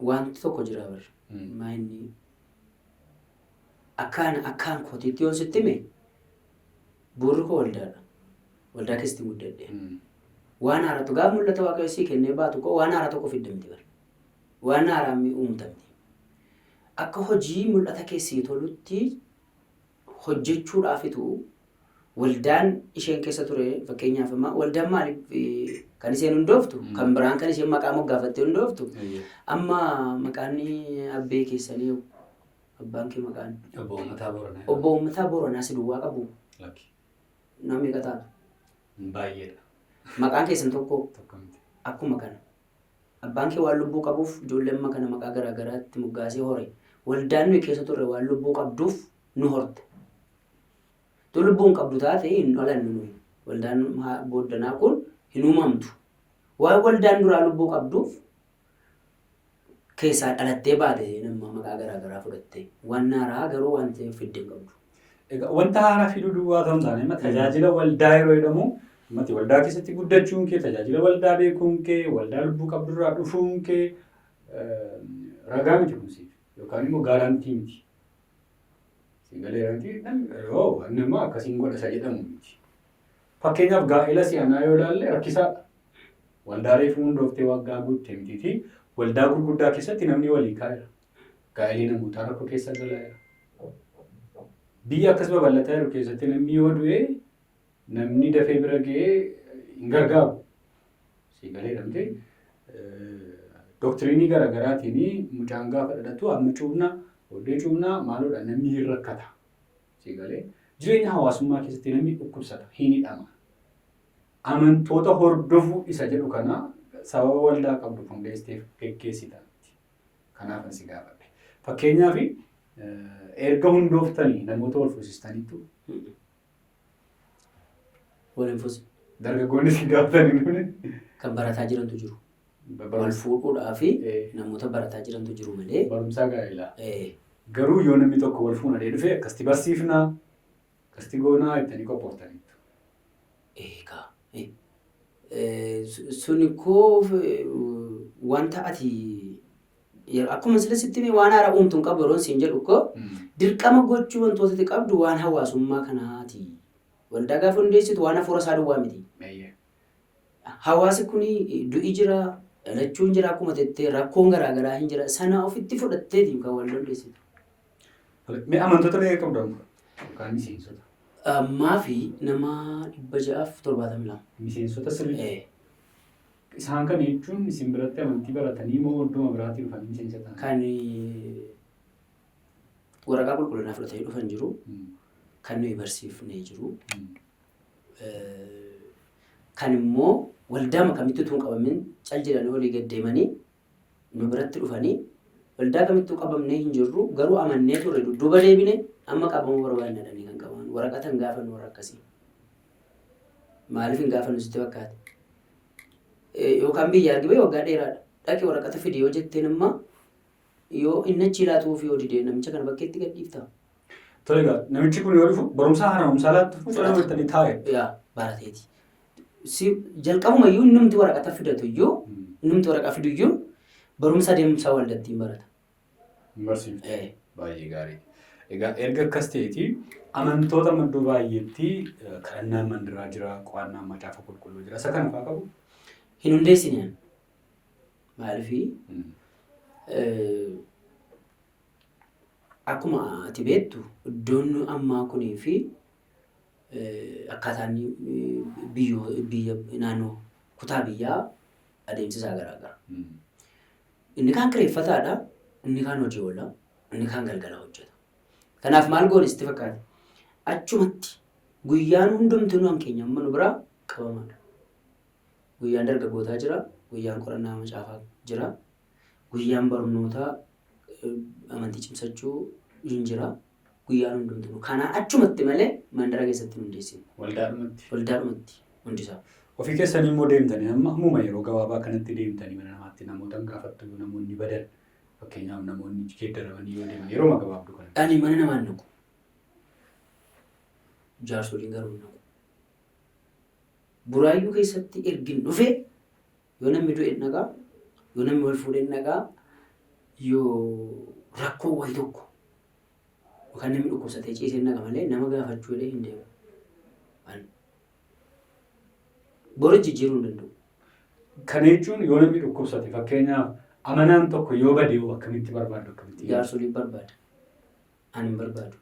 Wanti tokko jira bara. Maayinni akkaan kootiitti yoon sitti hime buurri koo waldaadha. Waldaa keessatti guddadhe. Waan haaraatu gaafa mul'ata waaqayyo sii kennee baatu koo waan haaraa tokko fiddamti bara. Waan haaraa uumtamti. Akka hojii mul'ata keessii tolutti hojjechuudhaafitu waldaan isheen keessa ture fakkeenyaaf waldaan maaliif kan isheen hundooftu kan biraan kan isheen maqaa moggaafattee hundooftu amma maqaan abbee keessanii abbaan kee maqaan obbo Uummataa Booranaa si duwwaa qabu nama meeqa taatu? Baay'eedha. Maqaan keessan tokko akkuma kana abbaan kee waan lubbuu qabuuf ijoolleen kana maqaa garaagaraatti moggaasee hore. Waldaan nuyi keessa turre waan lubbuu qabduuf nu horte. Tu lubbuun qabdu taate hin dhalannu nuyi. Waldaan booddanaa kun hin uumamtu. Waan waldaan duraa lubbuu qabduuf keessaa dhalattee baate nama maqaa garaagaraa fudhatte. Waan haaraa garuu waan ta'eef fidde hin qabdu. Egaa wanta haaraa fiduu duwwaa ta'uu taane tajaajila waldaa yeroo jedhamu waldaa keessatti guddachuun kee tajaajila waldaa beekuun kee waldaa lubbuu qabdurraa dhufuun kee ragaa miti kunsiif. Yookaan immoo gaarantii miti. Sigaleerantii nama akkasiin godha isa jedhamu miti. Fakkeenyaaf gaa'ela si'anaa yoo ilaalle rakkisaadha. Waldaa reefuu hundooftee waggaa guuttee mitiifi waldaa gurguddaa keessatti namni walii kaa'eera. Gaa'elii namootaa rakkoo keessa galaa'eera. Biyya akkas babal'ataa jiru keessatti namni yoo du'e namni dafee bira ga'ee hin gargaaru. Sigaleeramtee Doktiriinii garaagaraatiin mucaan gaafa dhalatu amma cuubnaa, booddee cuubnaa maaloodha namni hin rakkata. Sigalee jireenya hawaasummaa keessatti namni dhukkubsata, hin hidhama. Amantoota hordofuu isa jedhu kana sababa waldaa qabdu hundeessiteef geggeessitanti. Kanaaf si gaafadhe. Fakkeenyaaf Erga hundooftanii namoota wal fuusistaniitu. Waliin fuusi. Dargaggoonni si gaafatanii kan barataa jirantu jiru. Wal fuudhuudhaa fi namoota barataa jirantu jiru malee. Barumsaa gaa'elaa. Garuu yoo namni tokko wal fuunadhee dhufee akkasitti barsiifnaa akkasitti goonaa ittanii qophoftaniitu. Eegaa. Suni koo wanta ati akkuma sirriitti waan haaraa uumtuun qabu yeroo siin jedhu koo dirqama gochuu wantoota itti qabdu waan hawaasummaa kanaati. Waldaa gaafa hundeessitu waan hafuura isaa duwwaa miti. Hawaasi kuni du'i jira, dhalachuun jira akkuma jettee rakkoon garaagaraa hin jira. Sana ofitti fudhatteetiin kan waldaa hundeessitu. Mee amantoota meeqa qabdu amma? Yookaan miseensota? Ammaa fi nama 672. Miseensota sirrii? Isaan kan jechuun isin biratti amantii baratanii moo iddoo biraatii dhufanii miseensa ta'an? Kan waraqaa qulqullinaa fudhatanii dhufan jiru. Kan nuyi barsiifnee jiru. Kan immoo waldaa makamitti utuu hin qabamin cal jedhanii olii gad deemanii nu biratti dhufanii waldaa kamittuu qabamnee hin jirru garuu amannee turre dudduuba deebine amma qabamuu barbaadnadhanii kan qabaman waraqata hin gaafannu warra akkasii. Maaliif hin gaafannu sitti fakkaate? Yookaan biyya argibee waggaa dheeraadha. Dhaqee waraqata fide yoo jetteen amma yoo inni achi laatuuf yoo didee namicha kana bakkeetti gadhiifta. Tole egaa namichi kun yoo dhufu barumsaa haaromsaa laattu fudhata walitti taa'e. Yaa barateeti. Jalqabuma iyyuu namni waraqata fidatu iyyuu namni waraqaa fidu iyyuu barumsa adeemsaa waldattiin barata. Barsiifte. Baay'ee gaarii. Egaa erga akkas ta'eeti amantoota maddoo baay'eetti kadhannaan mandiraa jira, qo'annaan macaafa qulqulluu jira. Isa kana fa'aa qabu? Hin hundeessineen. Maaliifii? Akkuma ati beektu iddoon ammaa kunii fi akkaataan biyya naannoo kutaa biyyaa adeemsisaa garaagara. Inni kaan kireeffataadha, inni kaan hojii oola, inni kaan galgala hojjeta. Kanaaf maal goone sitti fakkaate? Achumatti guyyaan hundumtuu waan keenya amma nu biraa qabamaadha. Guyyaan dargaggootaa jira, guyyaan qorannaa macaafaa jira, guyyaan barnootaa amantii cimsachuu hin jira. Guyyaan hundumtuu kanaan achumatti malee mandara keessatti hundeessine. Waldaadhumatti hundisaa. Ofii keessanii immoo deemtanii amma yeroo gabaabaa kanatti deemtanii mana namaatti namoota gaafattu namoonni badan fakkeenyaaf namoonni geeddaramanii yoo deeman yeroo gabaabdu kana. Ani mana namaan naqu. Jaarsoliin garuu naqu. Buraayyuu keessatti ergin dhufee yoo namni du'e naqaa, yoo namni wal fuudhee naqaa, yoo rakkoo wayii tokko yookaan namni dhukkubsatee ciisee naqa malee nama gaafachuu illee hin deemu. Bora jijjiiruu hin danda'u. Kana jechuun yoo namni dhukkubsate fakkeenyaaf amanaan tokko yoo bade yoo akkamitti barbaadu akkamitti? Jaarsolii barbaada. Ani hin barbaadu.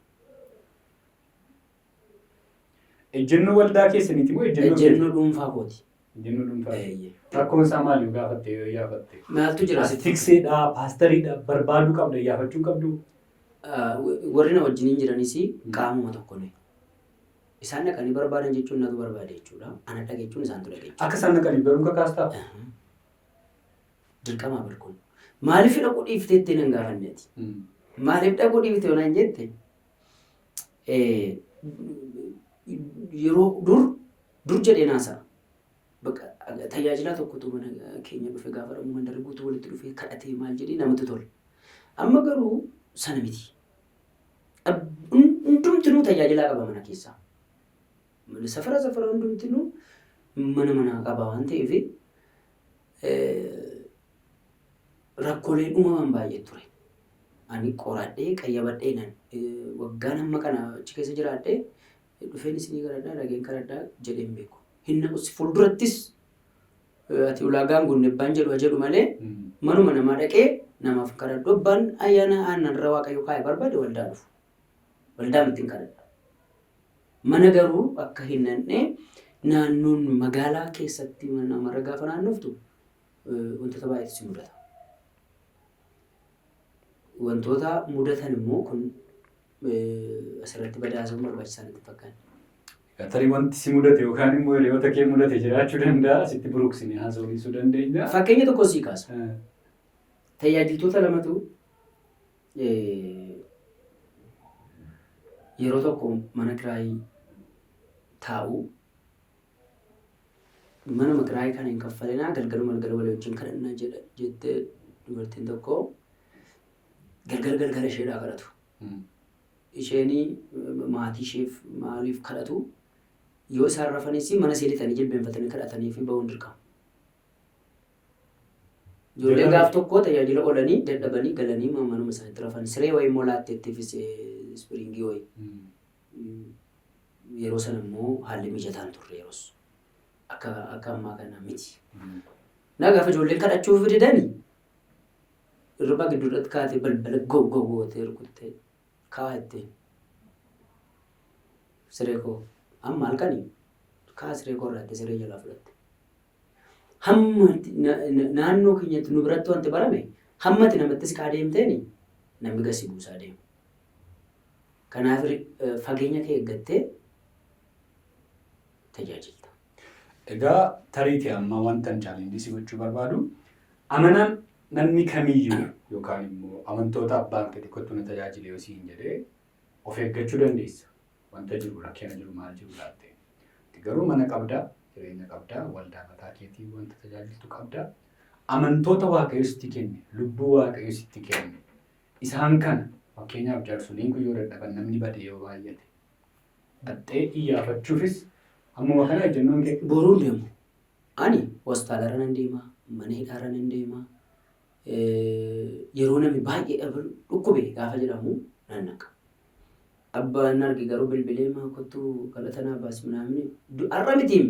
Ejjennoo waldaa keessaniiti moo ejjennoo dhuunfaa kooti? Ejjennoo dhuunfaa. Rakkoon isaa maali yoo gaafatte yoo iyyafatte? Maaltu jira? Tikseedhaa, paastariidhaa barbaaduu qabda iyyaafachuu qabdu? Warri na wajjin jiranis qaamuma tokko ne. Isaan dhaqanii barbaadan jechuun natu barbaade jechuudha. Ana dhaqe jechuun isaan ture jechuudha. Akka isaan dhaqanii baruu kakaastaa? Dirqamaa barkuun. Maaliif dhaquu dhiifteetti nan gaafanneeti? Maaliif dhaquu dhiifte yoo naan jette? Yeroo dur jedhee naasaa. Tajaajilaa tokkotu mana keenya dhufe gaafa dhamu mandarri guutuu walitti dhufe kadhatee maal jedhee namatti tola. Amma garuu sana miti. Hundumtinuu tajaajilaa qaba mana keessaa. Safara hundumtinuu mana qaba waan ta'eef rakkooleen uumaman baay'ee ture. Ani qoradhee qayyabadhee nan waggaan amma kana achi keessa jiraadhee dhufeen isinii kadhadhaa dhageen kadhadhaa jedheen beeku. Hinna fuuldurattis ati ulaagaan gunnebbaan jedhu malee manuma namaa dhaqee namaaf kadhadhu abbaan ayyaana aannan waaqayyoo kaa'e barbaade waldaa dhufu. Waldaa mittiin kadhadha. Mana garuu akka hin nanne naannoon magaalaa keessatti namarra gaafa naannoftu wantoota baay'eetu si mudata. Wantoota mudatan immoo kun asirratti badaasuun barbaachisaa natti fakkaata. Tarii wanti si mudate yookaan immoo hiriyoota kee mudate jiraachuu danda'a sitti buruqsine haasawsiisuu dandeenya. Fakkeenya tokko sii kaasa. Tajaajiltoota lamatu yeroo tokko mana kiraayii taa'u mana kiraayii kana hin kaffalinaa galgaluma galgala walii wajjin kadhannaa jettee dubartiin tokko galgala isheedhaa kadhatu. Isheenii maatii isheef maaliif kadhatu yoo isaan rafanis mana seelitanii jilbeenfatanii kadhatanii fi ba'uun dirqama. Ijoollee gaaf tokko tajaajila oolanii dadhabanii galanii manuma isaaniitti rafan siree wayii immoo laatteettiifis ispiriingii wayii. Yeroo sana immoo haalli mijataan turre yeroos akka ammaa kana miti. Naa gaafa ijoolleen kadhachuuf didanii irra gidduudhaatti kaatee balbala gootee rukuttee kaa'attee siree koo amma halkanii kaa siree koo irraatte siree jalaa fudhatte. Hamma naannoo keenyatti nu biratti wanti barame hammati namattis kaa deemteeni namni gasii buusaa deemu. Kanaaf fageenya kee eeggattee tajaajilta. Egaa tariitii amma wanta chaalenjii si gochuu barbaadu amanaan namni kamiyyuu yookaan immoo amantoota abbaan gadi kottu na tajaajile yoo siin jedhee of eeggachuu dandeessa. Wanta jiru rakkina jiru maal jiru laattee. Garuu mana qabdaa, jireenya qabdaa, waldaa mataa keetii wanta tajaajiltu qabdaa. Amantoota Waaqayyo sitti kenne, lubbuu Waaqayyo sitti kenne. Isaan kana fakkeenyaaf jaarsoliin kun yoo dadhaban namni badee yoo baay'ate. Dhattee iyyaafachuufis ammuma kana jennuun kee. Boruun deemu. Ani hospitaalarra nan deema, mana hidhaarra nan deema. Yeroo namni baay'ee dhukkube gaafa jedhamu nan naqa. Abbaan arge garuu bilbilee maa kottu galatanaa baas minaamni har'a mitiim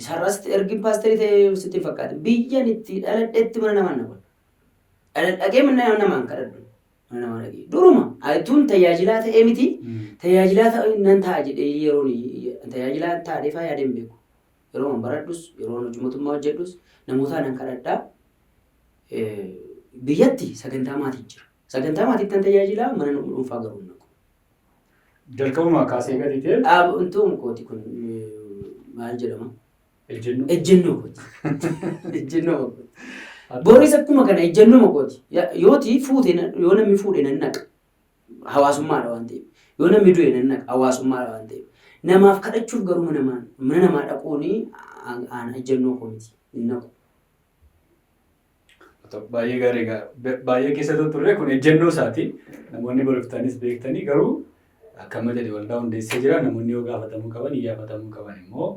isarraas ergi paasterii ta'ee sitti fakkaate biyyan itti dhaladheetti mana namaan na godha. Dhaladhagee mana namaan kadhadhu mana namaan dhagee duruma ayituun tajaajilaa ta'ee miti tajaajilaa ta'e nan ta'a jedhee yeroon tajaajilaa ta'ee faa yaadeen beeku. Yeroo man baradhus yeroo hojii mootummaa hojjedhus namoota nan kadhadhaa biyyatti sagantaa maatii jira. Sagantaa maatii tan tajaajilaa mana dhuunfaa garuu naqu. Jalqabuma kaasee gadi ta'e. Wantoonni kooti kun maal jedhama? Ejjennoo. Ejjennoo kooti. Ejjennoo kooti. Booris akkuma kana ejjennoo kooti. Yooti fuute yoo namni fuudhe nan naqa hawaasummaadha waan ta'eef. Yoo namni du'e nan naqa hawaasummaadha waan ta'eef. Namaaf kadhachuuf garuu mana namaa dhaquuni aan ejjennoo koomiti hin naqu. Baay'ee gaarii baay'ee keessatti turre kun ejjennoo isaati. Namoonni baraftaanis beektanii garuu akkama jedhe waldaa hundeessee jira. Namoonni yoo gaafatamuu qaban iyyaafatamuu qaban immoo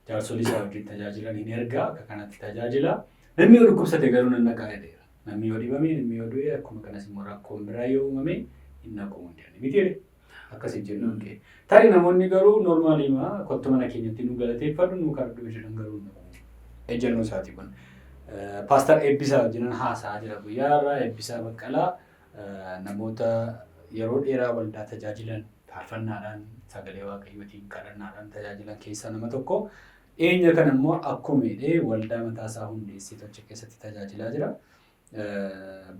jaarsolii isaa wajjin tajaajilan hin ergaa akka kanatti tajaajila. Namni yoo dhukkubsate garuu nan naqaa jedheera. Namni yoo dhibame namni yoo du'e akkuma kanas immoo rakkoon biraa yoo uumame hin naquu hundeen miti jedhe akkas ejjennoon kee. Tarii namoonni garuu noormaaliima kottu mana keenyatti nu galateeffadhu nu karduu jedhan garuu ejjennoo isaati kun. Paastar Eebbisaa wajjinan haasaa jira guyyaarraa Eebbisaa Baqqalaa namoota yeroo dheeraa waldaa tajaajilan faarfannaadhaan sagalee waaqayyootiin kadhannaadhaan tajaajilan keessaa nama tokko. Dhiyeenya kana immoo akkuma jedhee waldaa mataasaa hundeessee tocha keessatti tajaajilaa jira.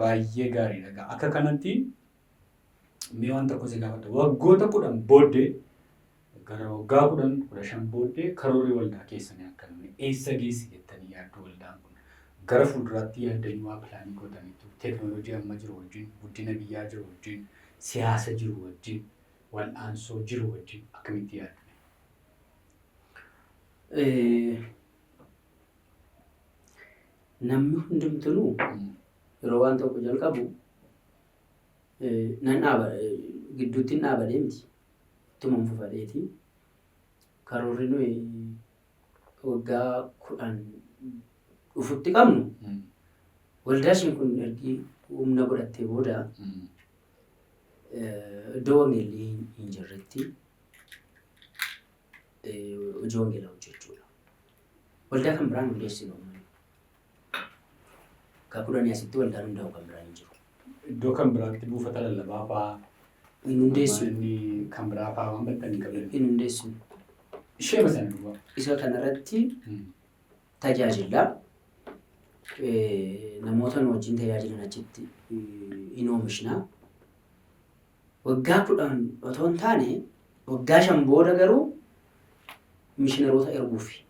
Baay'ee gaariidha. Akka kanatti mee waan tokko si gaafadha. Waggoota 10 booddee gara waggaa 10-15 booddee karoorri waldaa keessanii akkanumni eessa geessi jettanii yaaddu waldaan kun gara fuulduraatti yaaddanii waa pilaanii godhaniitu teeknooloojii amma jiru wajjin guddina biyyaa jiru wajjin siyaasa jiru wajjin wal'aansoo jiru wajjin akkamitti yaaddu? Namni hundumtuu yeroo waan tokko jalqabu nan gidduutti hin dhaabadee miti. Ittuma fufadheeti. Karoorri nuyi waggaa 10 dhufutti qabnu waldaa isheen kun ergi humna godhattee booda iddoo wangeelli hin jirretti hojii wangeelaa hojjechuudha. Waldaa kan biraan hundeessinu Ka 10 asitti waldaan hundaa'u kan biraan hin jiru. Iddoo kan biraatti buufata lallabaa fa'aa hin hundeessinu. Kan biraa fa'aa waan baxxanii qaban. Hin hundeessinu. Ishee masana duwwaa. Isa kanarratti tajaajila namoota nu wajjin tajaajilan achitti hin oomishna. Waggaa 10 otoo hin taane waggaa 5 booda garuu mishiinaroota erguufi.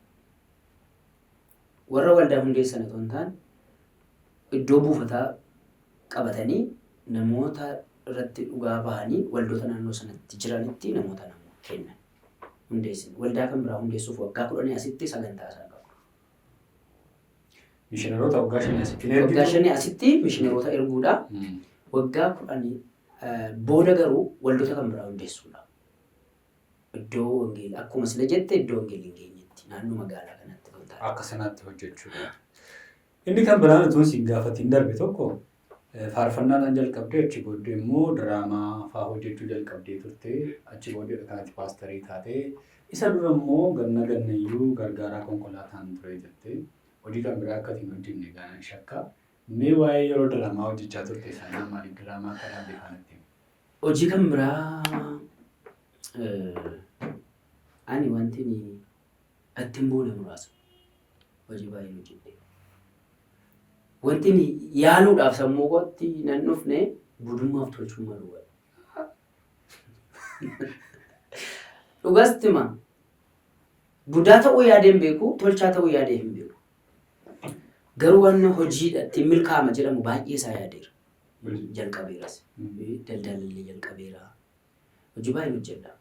Warra waldaa hundeessan otoo hin taane iddoo buufataa qabatanii namoota irratti dhugaa bahanii waldoota naannoo sanatti jiranitti namoota kennan. Hundeessin. Waldaa kan biraa hundeessuuf waggaa 10 asitti sagantaa isaa qabu. Mishiinaroota waggaa 5 asitti waggaa 5 asitti mishiinaroota erguudha. Waggaa 10 booda garuu waldoota kan biraa hundeessuudha. Iddoo wangeelaa akkuma sila jette iddoo wangeelii hin geenyetti naannoo magaalaa kanatti akka sanaatti hojjechuudha. Inni kan biraan utuu siin gaafatiin darbe tokko faarfannaadhaan jalqabdee achi booddee immoo diraamaa fa'aa hojjechuu jalqabdee turte achi booddee kanatti paasterii taate isa dura immoo gannayyuu gargaaraa konkolaataan ture jettee hojii kan biraa akkatiin hojjenne gaana shakka. Mee waa'ee yeroo diraamaa hojjechaa turte sanaa maaliif diraamaa kanaa beekanatti? Hojii kan biraa ani wanti ittiin boone muraasa hojii baay'ee hojjedhe. Wanti yaaluudhaaf sammuu kootti nan dhufne budummaaf tolchuu malu. Dhugaastima budaa ta'uu yaadeen beeku, tolchaa ta'uu yaadee hin beeku. Garuu waan hojiidhaatti milkaa'ama jedhamu baay'ee isaa yaadeera. Jalqabeeras. Daldalli jalqabeera. Hojii baay'ee hojjedha.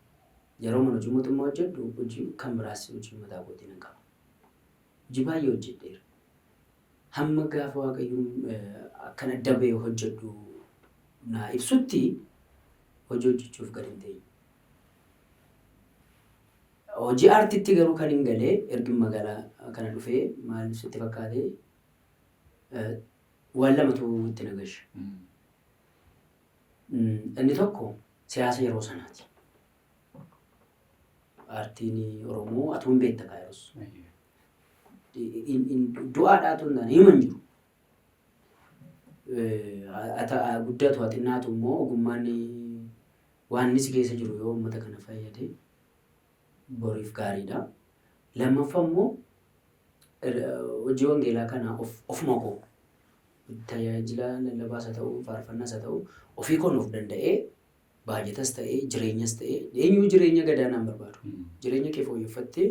Yeroo mana hojii mootummaa hojjedhu hojii kan biraas hojii mataa kootii nan qaba. Hojii baay'ee hojjedheera. Hamma gaafa waaqayyoon akkana dabee hojjedhu naa ibsutti hojii hojjechuuf gadi hin ta'e. Hojii aartiitti garuu kan hin galee ergi magaalaa kana dhufee maal sitti fakkaatee waan lamatu itti nagashe. Inni tokko siyaasa yeroo sanaati. Aartiin Oromoo atuun beekta kaayos. Du'aadhaatu hin taane himan jiru. Guddatu haa xinnaatu immoo ogummaan waan inni keessa jiru yoo uummata kana fayyade boriif gaariidha. Lammaffaa immoo hojii wangeelaa kana ofuma koo tajaajila lallabaas haa ta'u faarfannaas haa ta'u ofii koon of danda'ee baay'atas ta'ee jireenyas ta'ee eenyuu jireenya gadaanaan barbaadu. Jireenya kee fooyyeffattee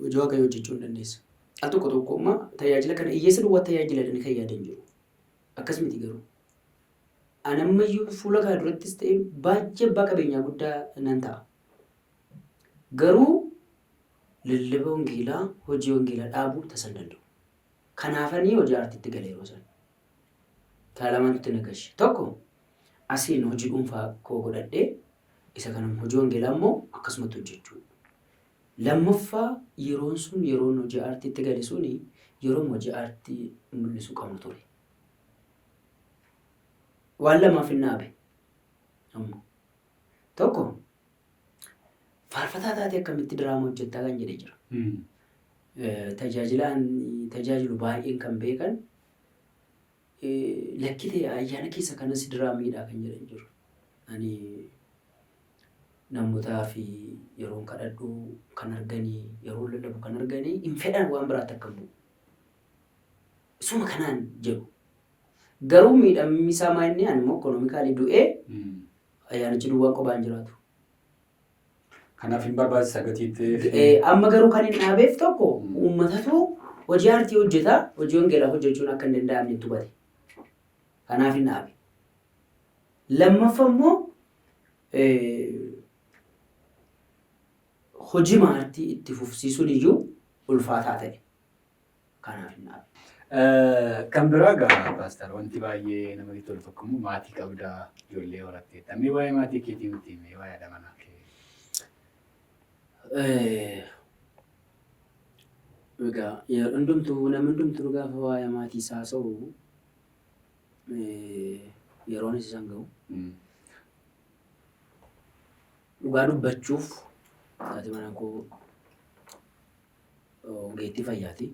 hojii waaqayyoo hojjechuu hin dandeessa. Al tokko tokkommaa tajaajila kana hiyyeessa duwwaa tajaajiladhanii kan yaadan jiru. Akkas miti garuu. Ani ammayyuu fuula kana durattis ta'ee baay'ee abbaa qabeenyaa guddaa nan ta'a. Garuu lallaba wangeelaa hojii wangeelaa dhaabuu tasan danda'u. Kanaafanii hojii aartiitti galee yeroo sana. Kaalamantutti nagashe. Tokko asiin hojii dhuunfaa koo godhadhee isa kana hojii wangeelaa immoo akkasumatti hojjechuu. Lammaffaa yeroon sun yeroon hojii aartiitti gale suni yeroo hojii aartii mul'isuu qabu ture. Waan lamaaf hin dhaabe. Tokko faarfataa taatee akkamitti diraamaa hojjettaa kan jedhee jira. Tajaajilu baay'een kan beekan lakkitee ayyaana keessa kanas diraamiidha kan jedhan jiru. Ani namootaa fi yeroo kadhadhu kan arganii yeroo lallabu kan arganii hin fedhan waan biraatti akka bu'u. Isuma kanaan jedhu. Garuu miidhamni isaa maal ani immoo ikoonoomikaalii du'ee ayyaanichi duwwaa qophaan jiraatu. Kanaaf hin barbaachisa gatiitti. Amma garuu kan hin dhaabeef tokko uummatatu hojii aartii hojjeta hojii wangeelaa hojjechuun akka hin danda'amne itti hubate. Kanaaf hin dhaabe. Lammaffaa immoo hojii aartii itti fufsiisuun iyyuu ulfaataa ta'e. Kanaaf hin dhaabe. Kan biraa gaa paaster wanti baay'ee namatti tolu tokko immoo maatii qabdaa ijoollee horattee. Dhammee waa'ee maatii keetii nuti himee waa'ee haadha manaa kee. Egaa namni hundumtuu gaafa waa'ee maatii isaa haasa'u yeroonis isaan ga'u. Dhugaa dubbachuuf haati manaa koo ogeettii fayyaati.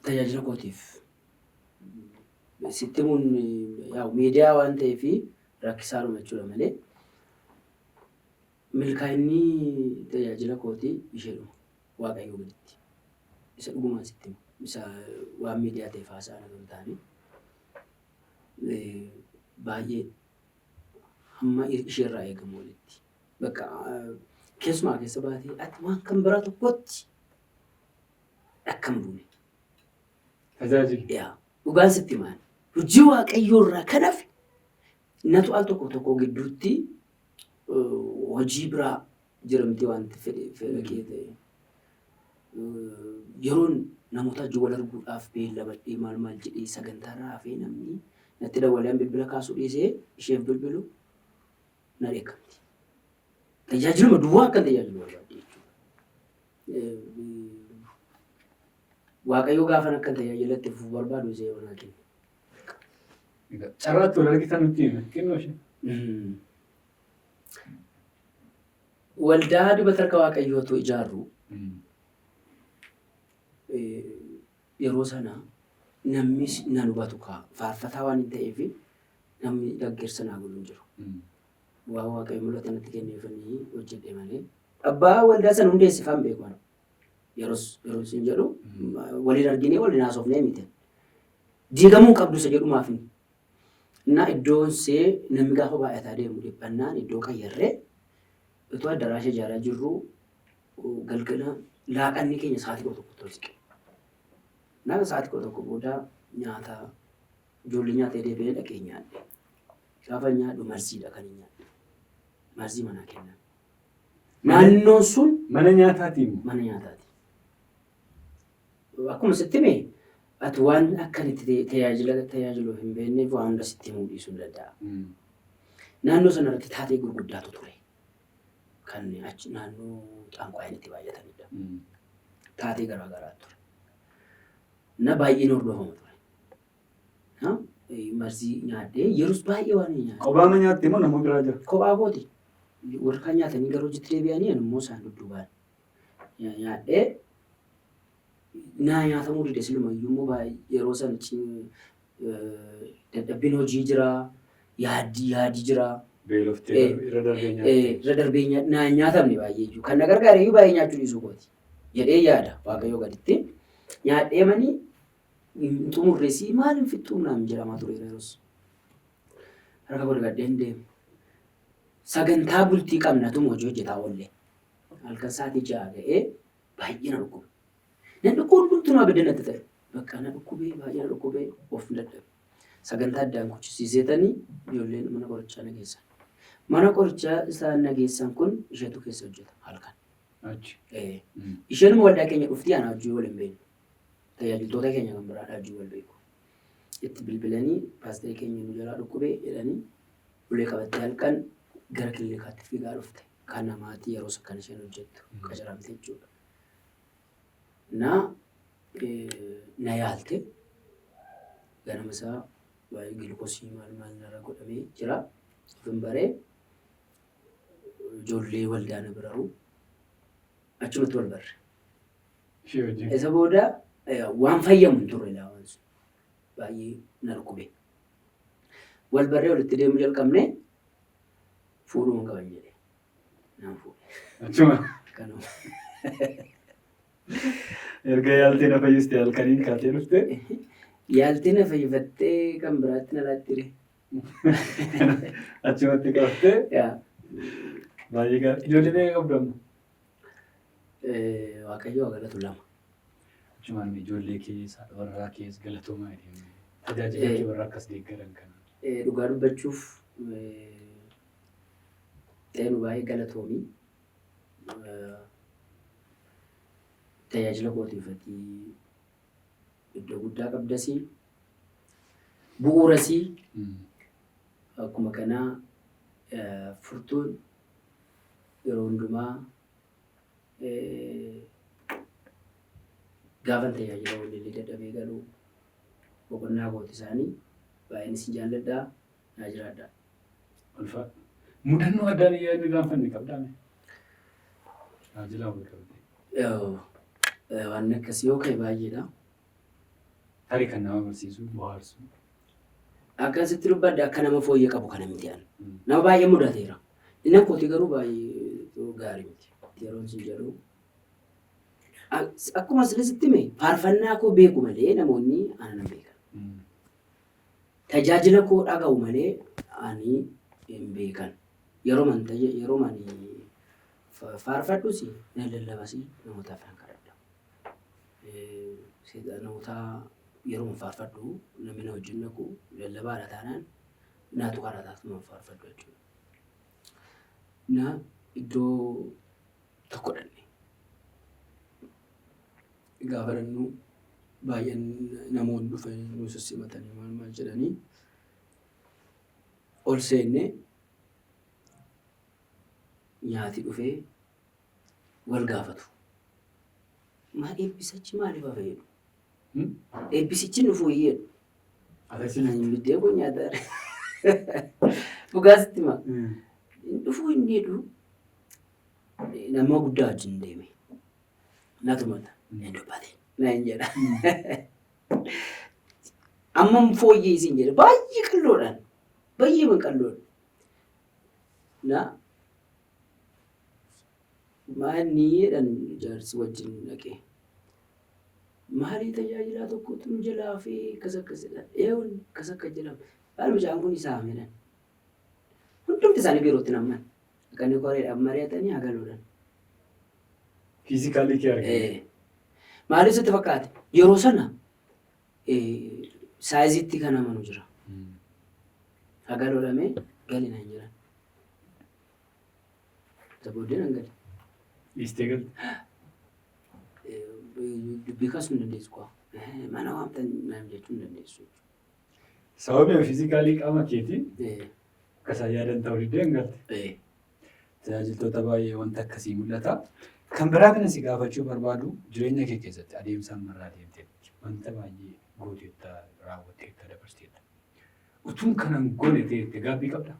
Tajaajila kootiif sitti mun miidiyaa waan ta'eef rakkisaadhuma jechuudha malee milkaa'inni tajaajila kootii isheedhuma waaqayyoo gaditti. Isa dhugumaan sitti isa waan miidiyaa ta'eef haasaa hin taane baay'ee hamma isheerraa eegamu walitti. Bakka keessumaa keessa baatee ati waan kan biraa tokkotti akkam duune. Tajaajila. Dhugaan sitti maal? hojii waaqayyoo irraa kanaaf natu al tokko gidduutti hojii biraa jiramti wanti fedha kee ta'e. Yeroon namoota wajjin wal arguudhaaf beellamadhee maal jedhee sagantaarraa hafee namni natti dawwaleen bilbila kaasuu dhiisee isheef bilbilu na dheekkamti. Tajaajiluma duwwaa akka tajaajilu barbaadde jechuudha. Waaqayyoo gaafan akka tajaajilatti fufuu barbaadu ishee onaa kenna. Carraatti wal argitan nutti kennuu ishee. Waldaa dibata harka waaqayyootu ijaarru yeroo sana namni nan hubatu faarfataa waan hin ta'eef namni deeggarsa naa godhu hin jiru. Waa waaqayyo mul'ata natti kenneefanii hojjedhe malee abbaa waldaa sana hundeessifaan beeku yeroo isin jedhu waliin arginee waliin haasofnee miti. Diigamuu qabdu isa jedhumaaf na iddoon see namni gaafa baay'ataa deemu dhiphannaan iddoo qayyarree itoo addaraasha ijaaraa jirru galgala laaqanni keenya sa'aatii 11 tolchike. Nama sa'aatii 11 booda nyaata ijoollee nyaatee deebi'ee dhaqee nyaadhe. Gaafa nyaadhu marsiidha kan hin nyaadhe. Marzii manaa kennan. Naannoon sun mana nyaataati. Mana nyaataati. Akkuma sitti mee ati waan akkanitti tajaajilu hin beekneef waan hunda sitti himuu dhiisuu hin danda'a. Naannoo sanarratti taatee gurguddaatu ture. Kan achi naannoo xaanqaayeen itti baay'atanidha. Taatee garaagaraa ture. Na baay'een hordofamu ture. Marzii nyaadhee yeroo baay'ee waan hin nyaadhe. Kophaa nyaatte moo namoota biraa jira? Kophaa kooti. Warra kaan nyaatanii gara hojiitti deebi'anii immoo isaan dudduubaan nyaadhee naa nyaatamuu dide silumayyuu immoo baay'ee yeroo sana dadhabbiin hojii jira, yaadii jira. Beeloftee irra darbee naa nyaatamne baay'ee jiru. Kan na gargaareyyuu baay'ee nyaachuu dhiisuu kooti jedhee yaada waaqayyoo gaditti nyaadhee manii xumurreesii maaliin fixxuu naan jedhamaa ture yeroos. Harka godhadhee hin deemu. Sagantaa bultii qabnatu hojii hojjetaa oolle. Halkan sa'aatii 6 ga'ee baay'ee na dhukkube. Nan dhukkuun bultuu abidda natti ta'e. Bakka na dhukkubee baay'ee na dhukkubee of dadhabe. Sagantaa addaan kuchisiiseetanii ijoolleen mana qorichaa na geessan. Mana qorichaa isaan na geessan kun isheetu keessa hojjeta halkan. Isheen waldaa keenya dhuftii ana hojii wal hin beeknu. Tajaajiltoota keenya kan biraadhaa hojii wal beeku. Itti bilbilanii paasterii keenya nu jalaa dhukkubee jedhanii ulee qabattee halkan gara kiliinikaatti fiigaa dhufte. Kan namaatii yeroo kan isheen hojjettu qacaramte jechuudha. Na yaalte ganama isaa waa'ee gilkoosii maal narra godhamee jira. Ifin baree ijoollee waldaa na biraru achumatti wal barre. Isa booda waan fayyamu hin turre laawwan sun baay'ee na dhukkube. Wal barree walitti deemuu jalqabne fuudhuu hin qaban jedhee naan fuudhe. Achuma. Kanuma. Erga yaaltee na fayyistee halkaniin kaatee dhuftee? Yaaltee na fayyifattee kan biraatti na laattire. Achumatti qabattee? Baay'ee gaarii. Ijoollee meeqa qabdu amma? Waaqayyoo galatu 2. Achumaan ijoollee keessa warraa keessa galatoomaa jedhanii tajaajila kee warra akkas deeggaran kana. Dhugaa dubbachuuf xeenu baay'ee galatoomii. Tajaajila kootiifatii iddoo guddaa qabdasii bu'uurasii akkuma kanaa furtuun yeroo hundumaa gaafan tajaajila waliin dadhabee galuu boqonnaa kooti isaanii baay'een isin jaalladhaa naa jiraadhaa. Ulfaadha. Mudannoo addaan yaadni gaanfanni qabdaame. Tajaajila wal qabdee. Waan akkasii yoo ka'e baay'eedha. Tarii kan nama barsiisu bohaarsu. Akkasitti dubbadde akka nama fooyyee qabu kana miti ani. Nama baay'ee mudateera. Inni kooti garuu baay'ee gaarii miti. Yeroon isin jedhu akkuma asirratti mee faarfannaa koo beeku malee namoonni ana nan beekan. Tajaajila koo dhaga'u malee ani hin beekan. Yeroo man faarfadhus na lallabas namoota afaan kadhadha. Namoota yeroo faarfadhu namni na wajjin naqu lallabaadha taanaan naatu karaa taatu faarfadhu jechuudha. Na iddoo tokko dhanne gaafa dhannu baay'een namoonni dhufanii nu sissimatanii maal jedhanii ol seennee nyaati dhufee wal gaafatu. Maal eebbisachi maaliif hafa jedhu? Eebbisichi nuuf wayyeedhu. Ani biddeen kun nyaata dhugaasitti maa dhufuu hin jedhu nama guddaa wajjin deeme. Naatu mata hin dubbate naan jedha. Amma fooyyee isin jedhe baay'ee qalloodhaan baay'ee qalloodha. Na maanni jedhan jaarsi wajjin dhaqee maalii tajaajilaa tokkotu nu jalaa fi akkas akkasidha. Eewwan akkas akka jedhamu maal mucaan kun isaa midhaan hundumti isaanii birootti namman akkanni koreedhaan mari'atanii hagaluudhaan. Fiizikaalii kee argina. Maaliif sitti fakkaate yeroo sana saayiziitti kan amanu jira. Hagaluudhamee gali naan jiran. Sabooddeen hangali. Dhiistee galte. Dubbii kaasuu hin dandeessu kuwa. Mana waamtan naan jechuu hin dandeessu. Sababni fiizikaalii qaama keetiin akkasaan yaadan ta'uu diddee hin galte. Tajaajiltoota baay'ee wanta akkasii mul'ata. Kan biraa kana si gaafachuu barbaadu jireenya kee keessatti adeemsaan marraa deemteetti wanta baay'ee gooteetta raawwatteetta dabarteetta. Utuun kanan goone ta'etti gaabbii qabdaa?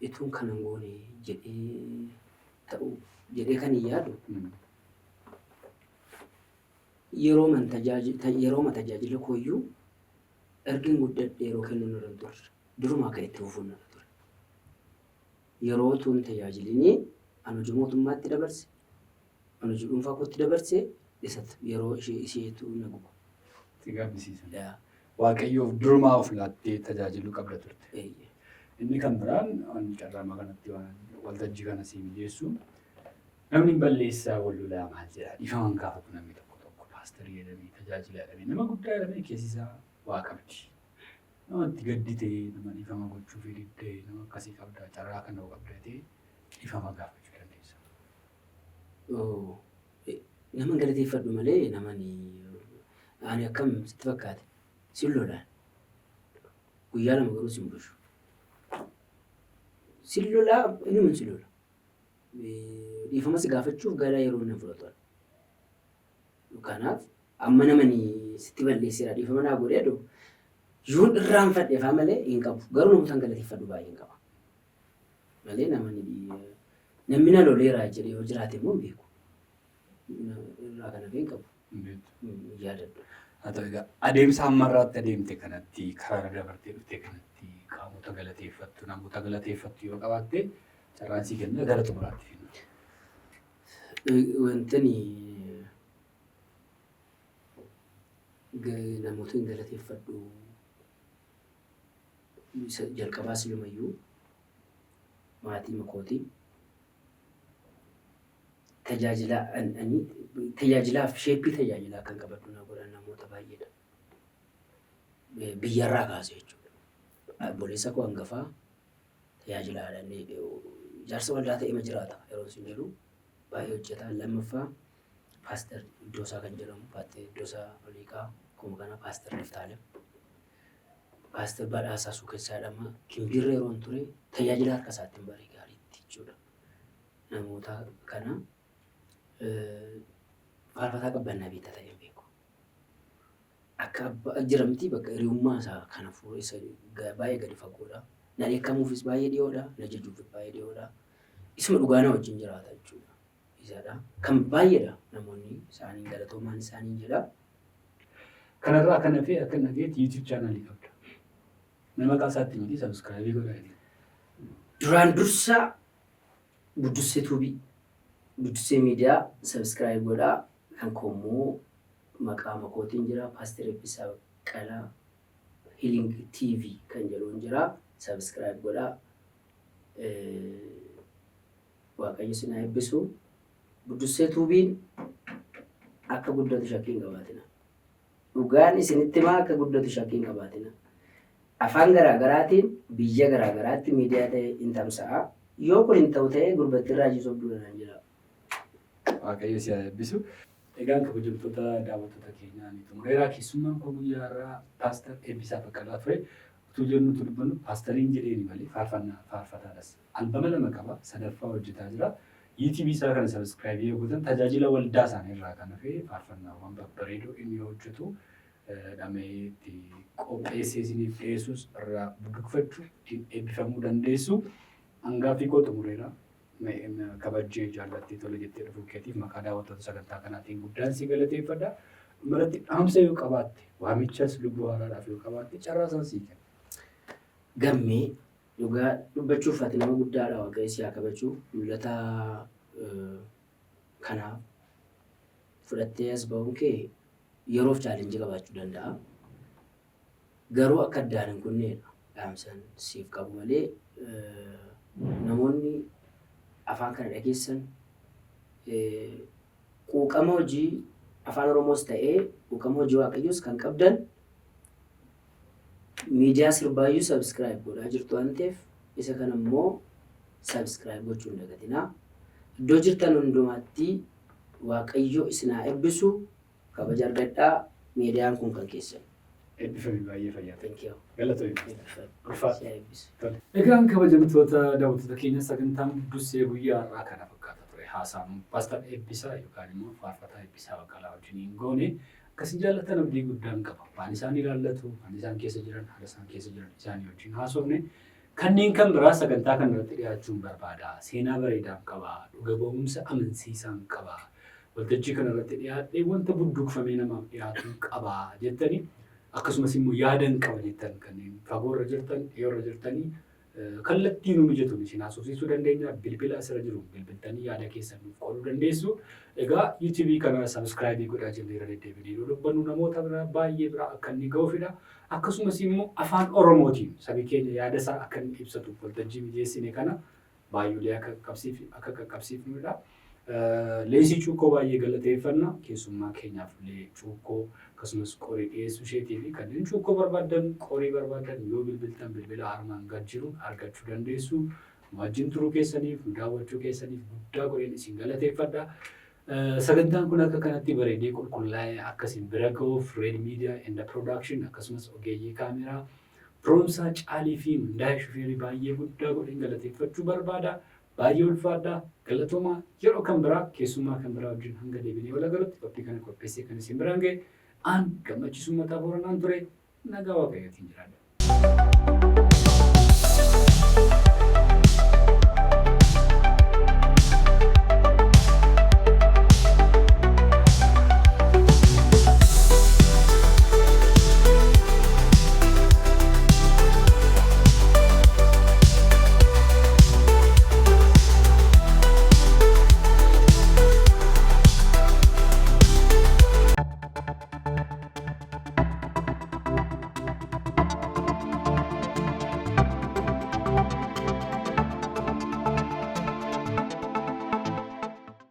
Ituun kanan goone jedhee kan hin yaadu yeroo tajaajila kooyyuu ergin guddadhe yeroo kennuun irra turre durumaa kan itti fufuun irra ture. Yeroo tuun tajaajilinii ani hojii mootummaatti dabarse ani hojii dhuunfaa kootti dabarse yeroo isheetu na gubu. Si gaabbisiisan. Waaqayyoof durumaa of laattee tajaajiluu qabda turte. Inni kan biraan carraamaa kanatti waltajjii kana sii mijeessu namni balleessaa wal lolaa maal jedhaa dhiifaman gaafatu namni tokko paasterii jedhamee tajaajila jedhamee nama guddaa jedhamee keessisaa waa qabdi. Namatti gadditee nama dhiifama gochuu fi diddee nama akkasii qabdaa carraa kan ta'u qabdatee dhiifama gaafachuu dandeessa. Nama galateeffadhu malee namani ani akkam sitti fakkaate sin lolaan guyyaa lama garuu sin bushu. Sin lolaa inni sin lola. Dhiifama si gaafachuuf garaa yeroo inni fudhatu. Kanaaf amma namani sitti balleesseera dhiifama naa godhee aduu yoon irraanfadheefaa malee hin qabu. Garuu namoota galateeffadhu baay'ee hin qaba. Malee namni na loleeraa jedhee yoo jiraate immoo hin beeku. Irraa kana hin qabu. Yaadadhu. Haa ta'u egaa adeemsa ammarraatti adeemte kanatti karaa dabartee dhufte kanatti qaamota galateeffattu namoota galateeffattu yoo qabaatte carraan sii kenna gara xumuraatti finna. Wantani namoota hin galateeffadhu jalqabaas lumayyuu maatii makootii tajaajilaaf sheeppii tajaajilaa kan qabadhu na godhan namoota baay'eedha. Biyyarraa kaase jechuudha. Obboleessa koo hangafaa tajaajilaadhaan jaarsa waldaa ta'ee jiraata yeroo isin jedhu baay'ee hojjeta. Lammaffaa paaster Iddoosaa kan jedhamu paaster Iddoosaa Oliiqaa akkuma kana paaster Niftaalem paaster Badhaasaa Suukessaa jedhama. Kimbirra yeroo ture tajaajila harka isaatiin barii gaariitti jechuudha. Namoota kana faarfataa qabbannaa beektaa ta'een beeku. Akka jiramtii bakka hiriyummaa isaa kana fuula isa baay'ee gadi fagoodha. Na eekkamuufis baay'ee dhiyoodha. Na jajuufis baay'ee dhiyoodha. Isuma dhugaana wajjin jiraata jechuudha. Isadha. Kan baay'eedha namoonni isaanii galatoomaan isaanii jedha. Kanarraa kan hafee akka nageetti YouTube chaanalii qabda. Nama qaasaatti miti sabiskiraabii godhanii. Duraan dursa Buddusee Tuubii Buddusee Miidiyaa sabiskiraayib godhaa. Kan koommoo maqaa makootiin jira. Paaster Eebbisaa Baqqalaa Healing TV kan jedhuun jira. Sabiskiraayib godhaa. Waaqayyo sinaa eebbisu Buddussee tuubiin akka guddatu shakkii hin qabaatina. Dhugaan isinitti himaa akka guddatu shakkii hin qabaatina. Afaan garaagaraatiin biyya garaagaraatti miidiyaa ta'e hin tamsa'a. Yoo kun hin ta'u ta'ee gurbatti irraa ajjiisuu abduudhaan jira. Waaqayyo si eebbisu. Egaan kabajamtoota daawwattoota keenyaa ni xumureera. Keessummaan koo guyyaa irraa Paaster Eebbisaa Baqqalaa ture. Utuu jennu utuu dubbannu paastariin jedheeni malee faarfataadhas. Albama 2 qaba. Sadaffaa hojjetaa jira. YouTube isaa kana sabiskiraaybii yoo gootan tajaajila waldaa isaanii irraa kan hafe faarfannaawwan babbareedoo inni hojjetu dhamee itti qopheessee isiniif dhiyeessus irraa budduqfachuu ittiin eebbifamuu dandeessu. Hangaafii koo xumureera. Kabajjee jaallattee tole jettee dhufuu keetiif maqaa daawwattoota sagantaa kanaatiin guddaan si galateeffadha. Dhumarratti dhaamsa yoo qabaatte waamichas lubbuu haaraadhaaf yoo qabaatte carraasaan sii kenna. Gammee dhugaa dubbachuuf ati nama guddaadha waaqayyo si haa kabajuu mul'ata kanaaf fudhattee as ba'uun kee yeroof chaalenjii qabaachuu danda'a. Garuu akka addaan hin kunneedha dhaamsan siif qabu malee namoonni afaan kana dhageessan quuqama hojii afaan Oromoos ta'ee quuqama hojii waaqayyoos kan qabdan miidiyaa sirbaayyuu sabiskiraayib godhaa jirtu waan ta'eef isa kana immoo sabiskiraayib gochuu hin dagatinaa. Iddoo jirtan hundumaatti waaqayyo isin haa eebbisu kabaja argadhaa miidiyaan kun kan keessan. Eebbifamii baay'ee fayyaata. Thank you. Galatoomaa. Egaan kabajamtoota daawwattoota keenya sagantaan Buddussee guyyaa har'aa kana fakkaata ture. Haasaan Paaster Eebbisaa yookaan immoo faarfataa Eebbisaa Baqqalaa wajjin goone akkasii jaallatan abdii guddaan qaba. Waan isaan ilaallatu, waan isaan keessa jiran, haala isaan keessa jiran isaanii wajjin haasofne kanneen kan biraa sagantaa kana irratti dhiyaachuun barbaada. Seenaa bareedaa qaba. Dhuga ba'umsa amansiisaan qaba. Waltajjii kana irratti dhiyaadhee wanta budduuqfamee namaaf dhiyaatu qaba jettanii akkasumas immoo yaadan qaba jettan kanneen fagoorra jirtan dhiyoorra jirtanii kallattii nu mijatuun isin haasofsiisuu dandeenya. Bilbila asirra jiru bilbiltanii yaada keessan nuuf qooduu dandeessu. Egaa YouTube kana sabiskiraaybii godhaa jennee irra deddeebiinee dubbannu namoota biraa baay'ee biraa akka inni ga'uufidha. Akkasumas immoo afaan Oromootiin sabi keenya yaada isaa akka inni ibsatu waltajjii mijeessine kana baay'ee akka qaqqabsiifnudha. Leesii Cuukkoo baay'ee galateeffanna. Keessummaa keenyaaf illee Cuukkoo akkasumas qorii dhiyeessuu isheetii fi kanneen Cuukkoo barbaadan qorii barbaadan yoo bilbiltan bilbila armaan gad jiru argachuu dandeessu. Wajjin turuu keessaniif daawwachuu keessaniif guddaa godheen isin galateeffadha. Sagantaan kun akka kanatti bareedee qulqullaa'ee akkasiin bira ga'uuf Red Media and Production akkasumas ogeeyyii kaameraa Firoomsaa Caalii fi Mindaa'ee Shufeerii baay'ee guddaa godheen galateeffachuu barbaada. Baay'ee ulfaadha. Galatoomaa yeroo kan biraa keessummaa kan biraa wajjin hanga deebinee wal agarutti qophii kana qopheessee kan isin biraan ga'e aan gammachiisummaa Booranaan ture nagaa waaqayyootiin jiraadha.